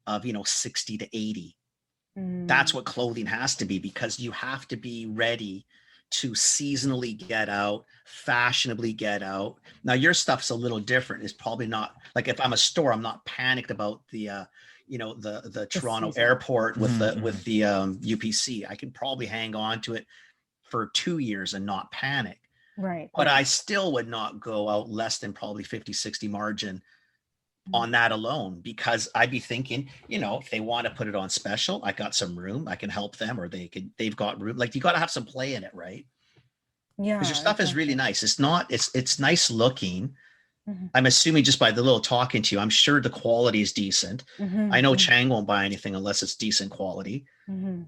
of 60 to 80. That's what clothing has to be, because you have to be ready to seasonally get out, fashionably get out. Now your stuff's a little different. It's probably not like if I'm a store, I'm not panicked about the Toronto airport with the UPC. I can probably hang on to it for 2 years and not panic. Right. But I still would not go out less than probably 50, 60 margin on that alone, because I'd be thinking, if they want to put it on special, I got some room, I can help them, or they've got room. Like you got to have some play in it, right? Yeah. Because your stuff is really nice. It's nice looking. I'm assuming just by the little talking to you, I'm sure the quality is decent. I know Chang won't buy anything unless it's decent quality.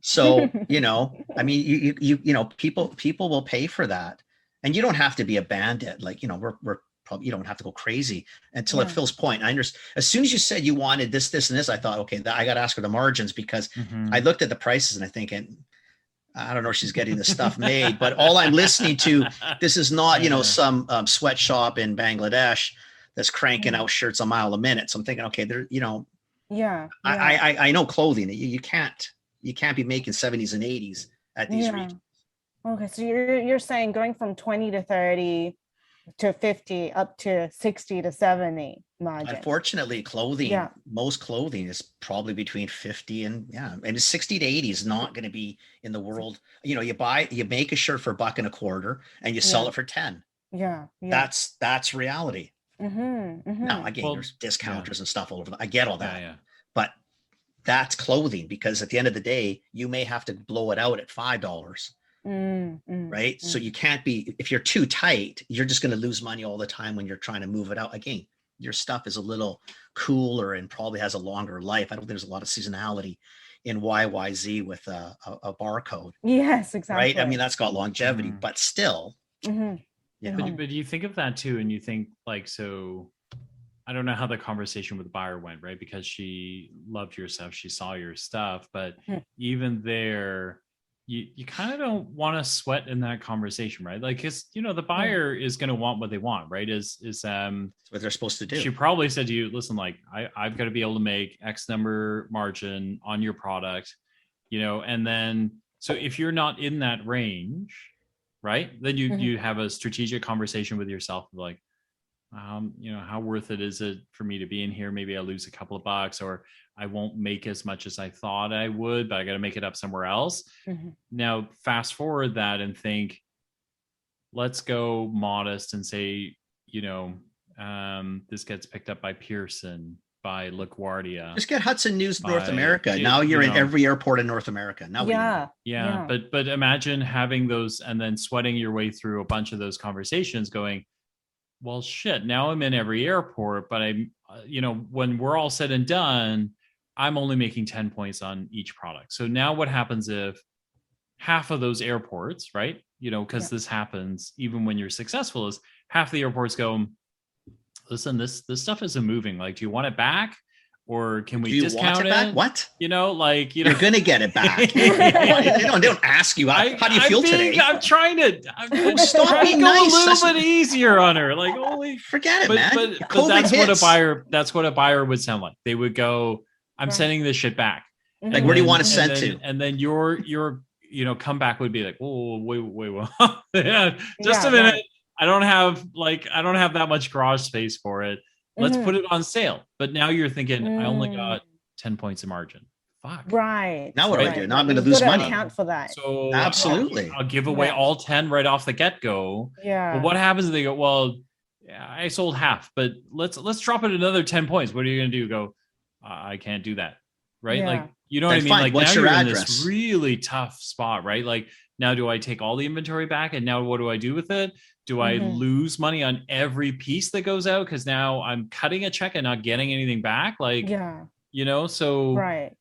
So, I mean, people will pay for that, and you don't have to be a bandit. Like, we're probably, you don't have to go crazy until at Phil's point. I understand. As soon as you said you wanted this, and this, I thought, okay, I got to ask her the margins, because I looked at the prices and I think, I don't know if she's getting this stuff made, but all I'm listening to, this is not, some sweatshop in Bangladesh that's cranking out shirts a mile a minute. So I'm thinking, okay, there, I know clothing. You can't be making 70s and 80s at these regions. Okay, so you're saying going from 20 to 30 to 50 up to 60 to 70 margin. Unfortunately, most clothing is probably between 50 and 60 to 80 is not going to be in the world. You make a shirt for $1.25 and you sell it for 10. Yeah. That's reality. Now again, there's discounters and stuff all over. I get all that, but that's clothing, because at the end of the day, you may have to blow it out at $5. Right. So you can't be, if you're too tight, you're just going to lose money all the time when you're trying to move it out. Again, your stuff is a little cooler and probably has a longer life. I don't think there's a lot of seasonality in YYZ with a barcode. Yes, exactly. Right. I mean, that's got longevity, but still, you know. But you think of that too, and you think like, so I don't know how the conversation with the buyer went, right? Because she loved your stuff, she saw your stuff, but even there, you kind of don't want to sweat in that conversation, right? Like, because the buyer is going to want what they want, right? Is That's what they're supposed to do. She probably said to you, listen, like I've got to be able to make X number margin on your product, and then so if you're not in that range, right, then you have a strategic conversation with yourself, like, how worth it is it for me to be in here? Maybe I lose a couple of bucks, or I won't make as much as I thought I would, but I got to make it up somewhere else. Now, fast forward that and think, let's go modest and say, this gets picked up by Pearson, by LaGuardia. Just get Hudson News North America. Now you're in every airport in North America. Now But imagine having those and then sweating your way through a bunch of those conversations going, well, shit, now I'm in every airport, but I'm, when we're all said and done, I'm only making 10 points on each product. So now what happens if half of those airports, right? Because this happens even when you're successful, is half the airports go, listen, this stuff isn't moving. Like, do you want it back? Or can we discount it? Back? What? You're gonna get it back. they don't ask you. How do you feel today? I'm trying to. Stop being nice. A little bit easier on her. Like, holy, forget it, man. But that's hits. What a buyer would sound like. They would go, "I'm sending this shit back." Like, where do you want it sent to? And then your comeback would be like, "Oh, wait, just a minute. I don't have that much garage space for it. Let's put it on sale." But now you're thinking, I only got 10 points of margin. Fuck. Right. Now what do I do? Now I'm going to lose money. Account for that. So absolutely, I'll give away all 10 right off the get-go. Yeah. But what happens if they go, well, I sold half, but let's drop it another 10 points. What are you going to do? Go, I can't do that. Right? Yeah. Like, you know what I mean? Fine. Like, what's now your you're address? in this really tough spot, right? Like, now do I take all the inventory back? And now what do I do with it? Do I lose money on every piece that goes out? Because now I'm cutting a check and not getting anything back. Like, so right.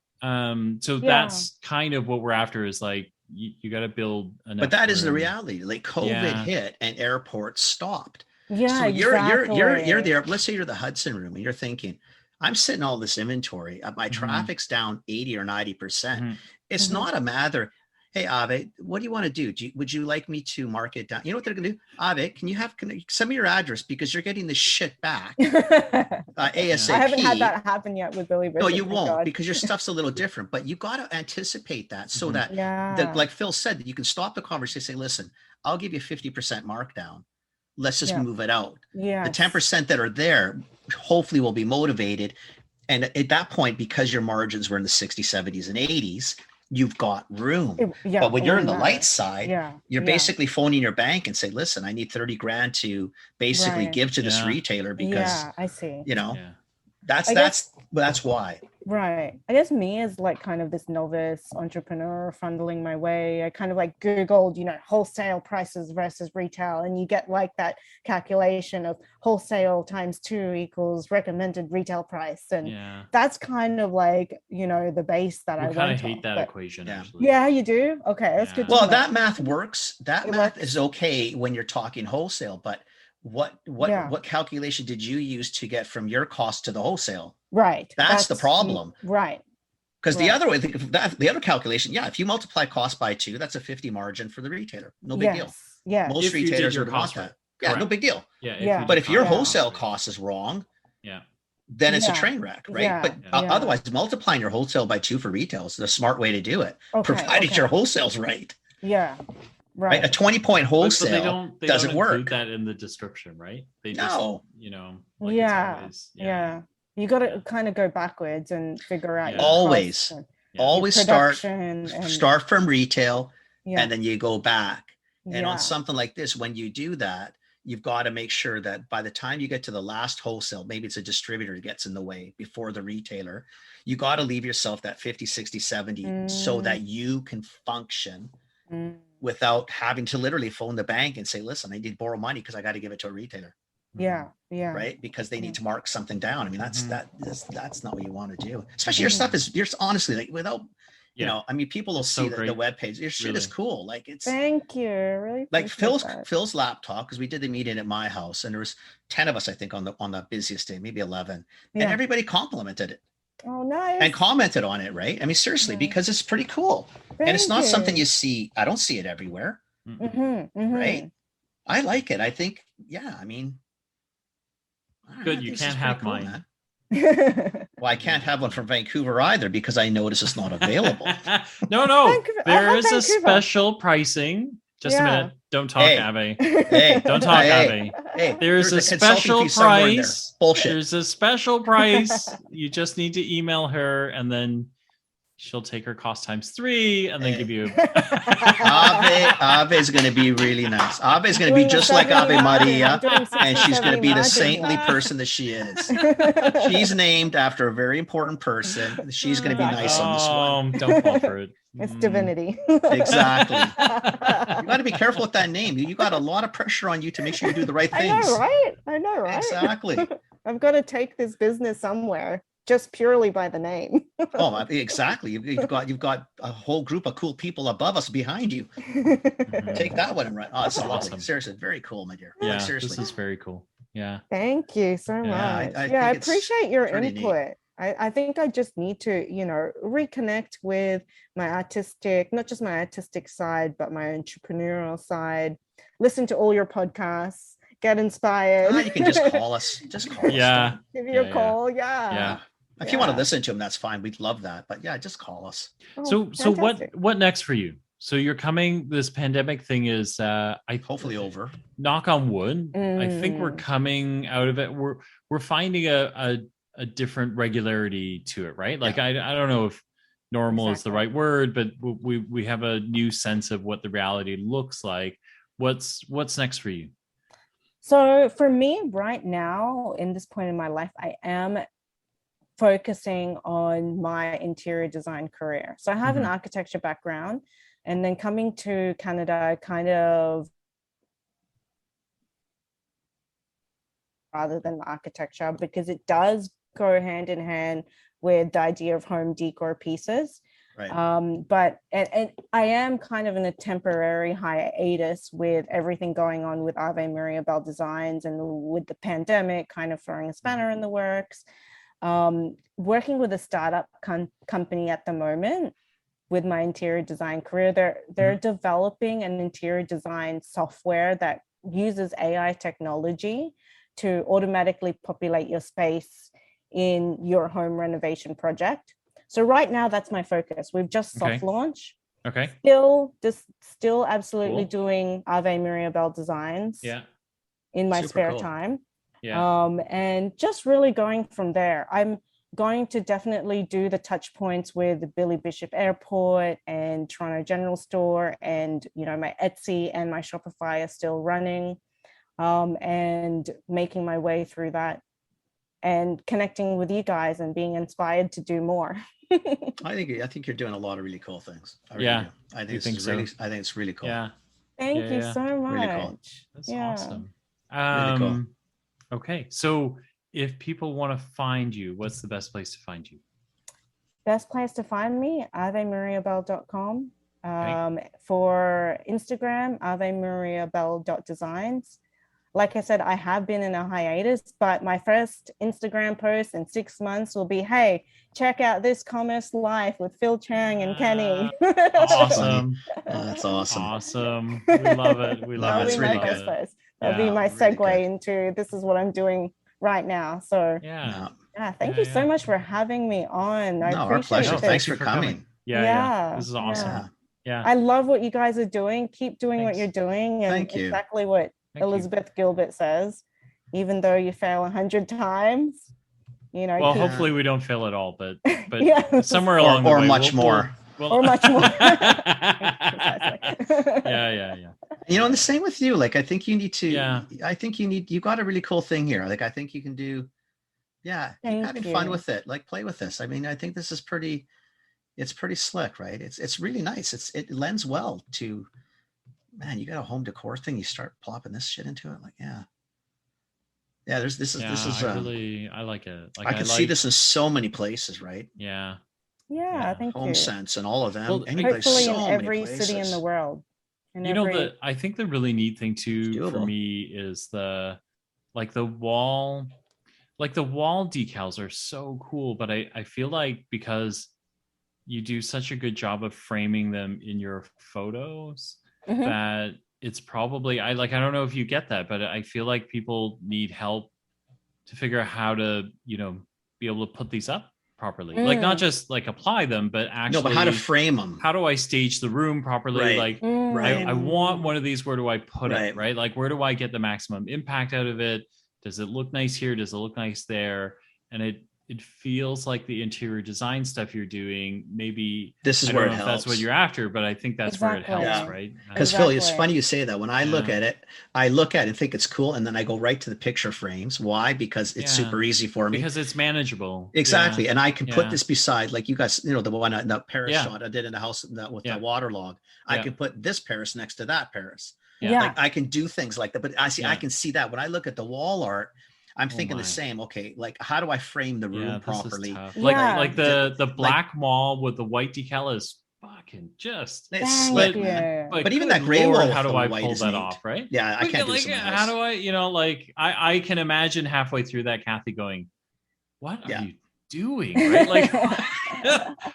So that's kind of what we're after, is like, you got to build enough. But that is the reality. Like, COVID hit and airports stopped. Yeah, so exactly. you're there. Let's say you're the Hudson room and you're thinking, I'm sitting all this inventory. My traffic's down 80 or 90%. It's not a matter. Hey, Ave, what do you want to do? Would you like me to mark it down? You know what they're going to do? Ave, can you send me your address, because you're getting this shit back ASAP. I haven't had that happen yet with Billy Bishop. No, you won't, because your stuff's a little different. But you got to anticipate that so that, like Phil said, that you can stop the conversation and say, listen, I'll give you 50% markdown. Let's just move it out. Yeah. The 10% that are there hopefully will be motivated. And at that point, because your margins were in the 60s, 70s, and 80s, you've got room. But when you're in the light side, you're basically phoning your bank and say, listen, I need 30 grand to basically give to this retailer, because I see. That's why. Right. I guess me as like kind of this novice entrepreneur funneling my way, I kind of like Googled, wholesale prices versus retail. And you get like that calculation of wholesale times 2 equals recommended retail price. And that's kind of like, the base that I kind of hate that equation. Actually. Yeah, you do? Okay, that's good. Well, that math works. That math is okay when you're talking wholesale, but what calculation did you use to get from your cost to the wholesale? Right. That's the problem. Right. Because the other way, the other calculation, if you multiply cost by 2, that's a 50 margin for the retailer. No big deal. Yeah. Most retailers would want that. Yeah, no big deal. Yeah. But if your wholesale cost is wrong, then it's a train wreck, right? Yeah. But otherwise, multiplying your wholesale by 2 for retail is the smart way to do it, provided your wholesale's right. Yeah. Right. A 20-point wholesale they doesn't don't work. include that in the description, right? They just, you got to kind of go backwards and figure out always start from retail, and then you go back. And on something like this, when you do that, you've got to make sure that by the time you get to the last wholesale, maybe it's a distributor that gets in the way before the retailer, you got to leave yourself that 50, 60, 70 so that you can function without having to literally phone the bank and say, listen, I need to borrow money because I got to give it to a retailer. Yeah. Right. Because they need to mark something down. I mean, that's not what you want to do. Especially your stuff is, you're honestly like without, you know, I mean, people will see the webpage. Your shit is cool. Like it's. Thank you. Really. Like Phil's laptop, because we did the meeting at my house, and there was 10 of us, I think, on the busiest day, maybe 11, and everybody complimented it. Oh, nice. And commented on it, right? I mean, seriously, because it's pretty cool, and it's not something you see. I don't see it everywhere, right? I like it. I think, I mean, good. You can't have cool, mine. Man. Well, I can't have one from Vancouver either because I notice it's not available. No, there is a special pricing. Just a minute. Don't talk, Ave. Hey, don't talk, Ave. Hey, there's a special price. Bullshit. There's a special price. You just need to email her, and then she'll take her cost times 3 and then give you. Ave is going to be really nice. Ave is going to be just like Ave Maria, and she's going to be the saintly person that she is. She's named after a very important person. She's going to be nice on this one. Don't fall for it. It's divinity. Exactly. You got to be careful with that name. You got a lot of pressure on you to make sure you do the right things. I know, right? Exactly. I've got to take this business somewhere. Just purely by the name. Oh, exactly. You've got a whole group of cool people above us behind you. Take that one and run. Oh, this is awesome. Lovely. Seriously, very cool, my dear. Yeah, seriously. This is very cool. Yeah. Thank you so much. I appreciate your input. I think I just need to, reconnect with my artistic, not just my artistic side, but my entrepreneurial side. Listen to all your podcasts. Get inspired. You can just call us. Just call us. Yeah. Give you a call. Yeah. If you want to listen to them, that's fine. We'd love that. But just call us. So what next for you? So you're coming, this pandemic thing is hopefully over. Knock on wood. I think we're coming out of it. We're finding a different regularity to it, right? Like I don't know if normal is the right word, but we have a new sense of what the reality looks like. What's next for you? So for me right now, in this point in my life, I am focusing on my interior design career. So I have an architecture background, and then coming to Canada kind of rather than architecture, because it does go hand in hand with the idea of home decor pieces. Right. But I am kind of in a temporary hiatus with everything going on with Ave Mariabell Designs and with the pandemic kind of throwing a spanner in the works. Working with a startup company at the moment with my interior design career. They're developing an interior design software that uses AI technology to automatically populate your space in your home renovation project. So right now, that's my focus. We've just soft launched. Okay. Still absolutely doing Ave Mariabell Designs. Yeah. In my spare time. Yeah. And just really going from there. I'm going to definitely do the touch points with the Billy Bishop Airport and Toronto General Store, and my Etsy and my Shopify are still running, and making my way through that and connecting with you guys and being inspired to do more. I think you're doing a lot of really cool things. I think it's really cool. Yeah. Thank you so much. Really cool. That's awesome. Really cool. Okay, so if people want to find you, what's the best place to find you? Best place to find me, avemariabell.com. For Instagram, avemariabell.designs. Like I said, I have been in a hiatus, but my first Instagram post in 6 months will be, hey, check out this commerce life with Phil Chang and Kenny. Awesome. That's awesome. Awesome. We love it. We love it. That's really good. That'll be my segue into this is what I'm doing right now. So thank you so much for having me on. Our pleasure. Thanks for coming. Yeah. This is awesome. Yeah. I love what you guys are doing. Keep doing what you're doing. And thank you. Exactly what Elizabeth Gilbert says, even though you fail 100 times, well, hopefully we don't fail at all, but somewhere along the way, or much more. Or much more. Yeah. You know, and the same with you. Like, I think you need to. Yeah. I think you got a really cool thing here. Like, I think you can do. Yeah, keep having fun with it. Like, play with this. I mean, I think this is pretty. It's pretty slick, right? It's really nice. It lends well to. Man, you got a home decor thing. You start plopping this shit into it. Like, yeah. This is. I like it. Like, I could see this in so many places, right? Yeah. Yeah, thank you. HomeSense and all of them. Well, hopefully in every city in the world. I think the really neat thing too for me is the wall decals are so cool, but I feel like because you do such a good job of framing them in your photos that it's probably I don't know if you get that, but I feel like people need help to figure out how to, be able to put these up properly. Like, not just like apply them, but actually but how to frame them. How do I stage the room properly? Right. Like I want one of these, where do I put it? Right. Like, where do I get the maximum impact out of it? Does it look nice here? Does it look nice there? And it feels like the interior design stuff you're doing, maybe this is where it helps. That's what you're after, but I think that's where it helps, right? Because Phil, it's funny you say that. When I look at it, and think it's cool, and then I go right to the picture frames. Why? Because it's super easy for me. Because it's manageable. Exactly, and I can put this beside, like you guys, the one the Paris shot I did in the house with the waterlog. I can put this Paris next to that Paris. Yeah, like I can do things like that. But I can see that when I look at the wall art. I'm thinking the same. Okay, like, how do I frame the room properly? Like the black wall with the white decal is fucking just. But even that gray wall, how do I pull that off? Right? Yeah, I can't do something else. How do I? I can imagine halfway through that Kathy going, "What are you doing?" Right? Like,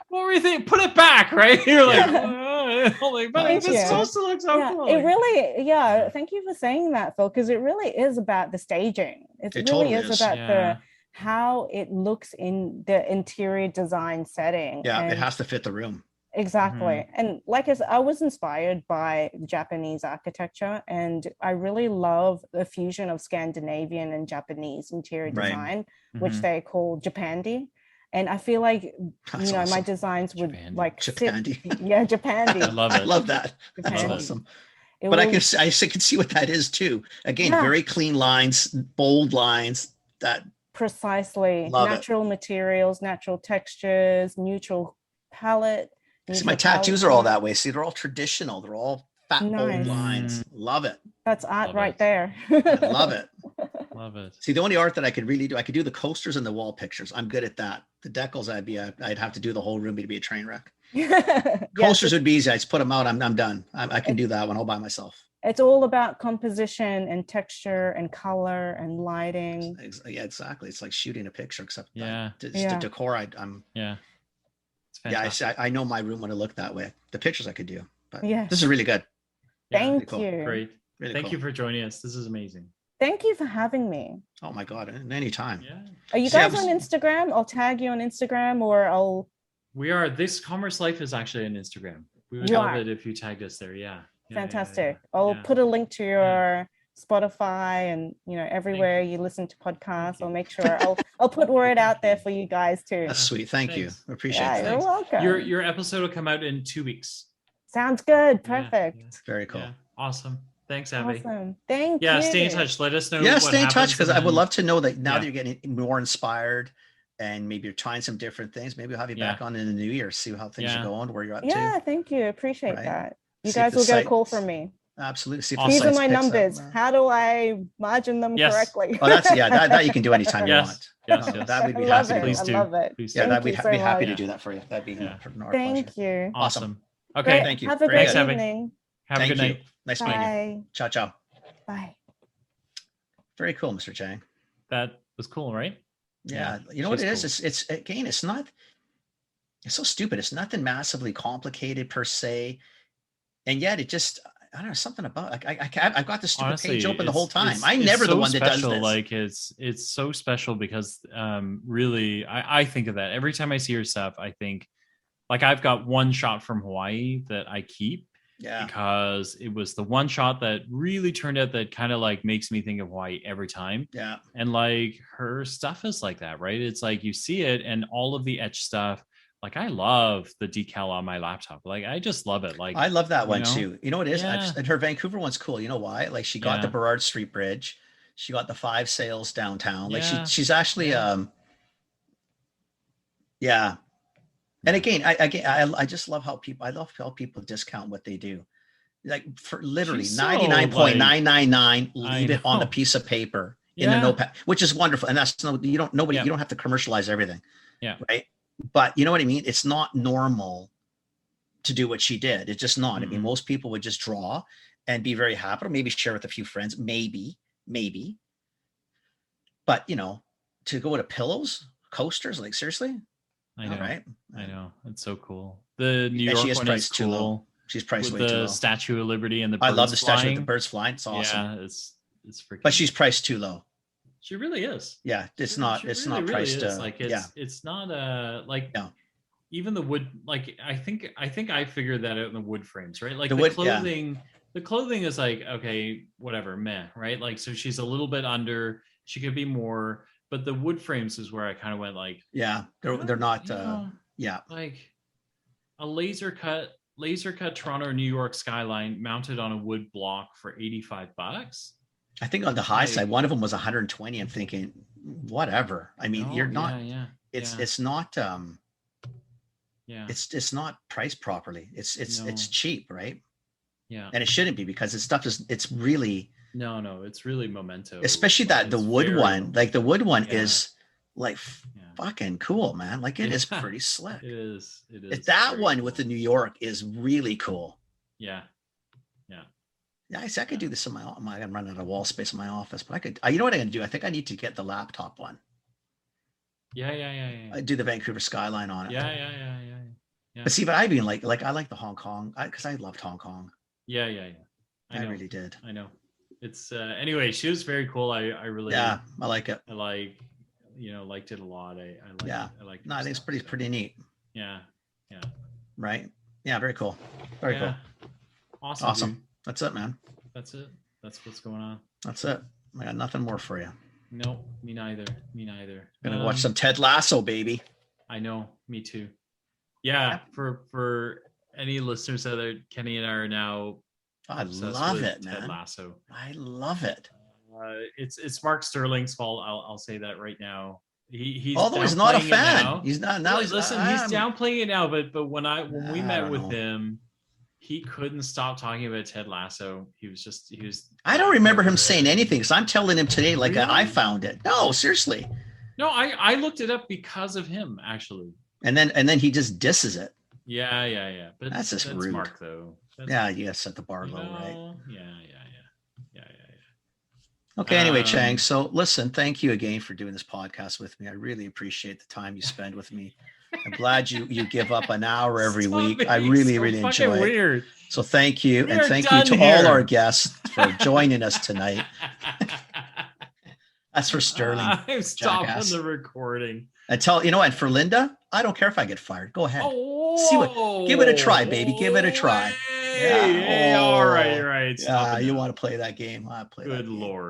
what were you thinking? Put it back, right? You're like, but it's supposed to look so cool. It really, thank you for saying that, Phil, because it really is about the staging. It really totally is about how it looks in the interior design setting. Yeah, it has to fit the room. Exactly. And like I was inspired by Japanese architecture, and I really love the fusion of Scandinavian and Japanese interior design, which they call Japandi. And I feel like, awesome. My designs would Japandi. Japandi. I love it. I love that. That's awesome. But I can see what that is too. Again, very clean lines, bold lines. That precisely. Natural materials, natural textures, neutral palette. See, my tattoos are all that way. See, they're all traditional. They're all fat, bold lines. Love it. That's art right there. I love it. Love it. See, the only art that I could really do, I could do the coasters and the wall pictures. I'm good at that. The decals, I'd have to do the whole room to be a train wreck. Coasters would be easy. I just put them out. I'm done. I can do that one all by myself. It's all about composition and texture and color and lighting. Yeah, exactly. It's like shooting a picture, except the decor. I'm I know my room when I look that way. The pictures I could do, but this is really good. Thank you. Great. Really Thank you for joining us. This is amazing. Thank you for having me. Oh my God, anytime. Yeah. Are you guys on Instagram? I'll tag you on Instagram, or I'll. We are. This Commerce Life is actually on Instagram. We would love it if you tagged us there. Yeah. Fantastic. I'll put a link to your Spotify and everywhere you listen to podcasts. I'll make sure I'll put word out there for you guys too. That's sweet. Thank you. I appreciate it. You're welcome. Your episode will come out in 2 weeks. Sounds good. Perfect. Very cool. Awesome. Thanks, Abby. Awesome. Thank you. Yeah, stay in touch. Let us know. Yeah, stay in touch, because I would love to know that now that you're getting more inspired and maybe you're trying some different things. Maybe we'll have you back on in the new year, see how things are going, where you're at too. Thank you. Appreciate that. You guys will get a call from me. Absolutely. These are my numbers. How do I margin them correctly? Oh, that you can do anytime you want. Yes. That would be happy. Please do. I love it. Yeah, be happy to do that for you. That'd be our Thank pleasure. you. Awesome. Okay. Thank you. Have a great evening. Have a good night. Nice meeting you. Ciao, ciao. Bye. Very cool, Mr. Chang. That was cool, right? Yeah. You know what it is? It's not. It's so stupid. It's nothing massively complicated per se, and yet it just. I don't know, something about I've got the stupid page open the whole time. I'm never the one that does this. Like it's so special because really I think of that every time I see your stuff. I think like I've got one shot from Hawaii that I keep because it was the one shot that really turned out that kind of like makes me think of Hawaii every time. Yeah. And like her stuff is like that, right? It's like you see it and all of the etch stuff Like, I love the decal on my laptop. Like, I just love it. Like, I love that one too. You know what it is? Yeah. And her Vancouver one's cool. You know why? Like, she got the Burrard Street Bridge. She got the 5 sails downtown. Like, she's actually, yeah. And again, I just love how people discount what they do. Like, for literally 99.999, leave it on a piece of paper in the notepad, which is wonderful. And that's you don't have to commercialize everything. Yeah. Right. But you know what I mean? It's not normal to do what she did. It's just not. Mm-hmm. I mean, most people would just draw and be very happy, or maybe share with a few friends, maybe. But, you know, to go to pillows, coasters, like, seriously? I know. Right? I know. It's so cool. The New York one is cool. Too low. She's priced with way too low. The Statue of Liberty and the birds I love the flying. Statue with the birds flying. It's awesome. Yeah, it's freaking. But she's priced too low. She really is. Yeah, it's not priced. Like, it's not like even the wood. Like, I think I figured that out in the wood frames, right? Like, the clothing. Yeah. The clothing is like, okay, whatever, meh, right? Like, so she's a little bit under. She could be more, but the wood frames is where I kind of went like, yeah, they're not. Like a laser cut Toronto or New York skyline mounted on a wood block for $85. I think on the high side, one of them was 120. I'm thinking, whatever. I mean, you're not. It's not. It's not priced properly. It's cheap, right? Yeah. And it shouldn't be, because it's really. No, it's really memento. Especially the wood one. Like, the wood one is like fucking cool, man. Like, it is pretty slick. It is. That one with the New York is really cool. Yeah. Yeah, I could do this in I'm gonna run out of wall space in my office, but I could. You know what I'm gonna do? I think I need to get the laptop one. Yeah. I do the Vancouver skyline on it. Yeah. But see, but I mean, like I like the Hong Kong, because I loved Hong Kong. Yeah. I really did. I know. It's anyway. She was very cool. I really. Yeah, I like it. I liked it a lot. I like. No, I think it's pretty neat. Yeah. Right. Yeah. Very cool. Very cool. Awesome. Dude. That's it, man. That's it. That's what's going on. That's it. I got nothing more for you. No, me neither. Gonna watch some Ted Lasso, baby. I know. Me too. Yeah. For any listeners that are, Kenny and I are now. I love it, man. Ted Lasso. I love it. It's Mark Sterling's fault. I'll say that right now. He's although he's not a fan. He's not now. He's downplaying it now. But when we met with him, he couldn't stop talking about Ted Lasso. He was. I don't remember him saying anything, because I'm telling him today, like, really? I found it. No, seriously. No, I looked it up because of him, actually. And then he just disses it. Yeah. But that's just rude. Mark, though. You gotta set the bar low, right? Yeah. Okay, anyway, Chang, so listen, thank you again for doing this podcast with me. I really appreciate the time you spend with me. I'm glad you give up an hour every week. I really enjoy it. Weird. So thank you. And thank you to all our guests for joining us tonight. That's for Sterling. I'm stopping the recording. And for Linda, I don't care if I get fired. Go ahead. Give it a try, baby. Give it a try. All right. Yeah, you want to play that game? I play that game. Good Lord.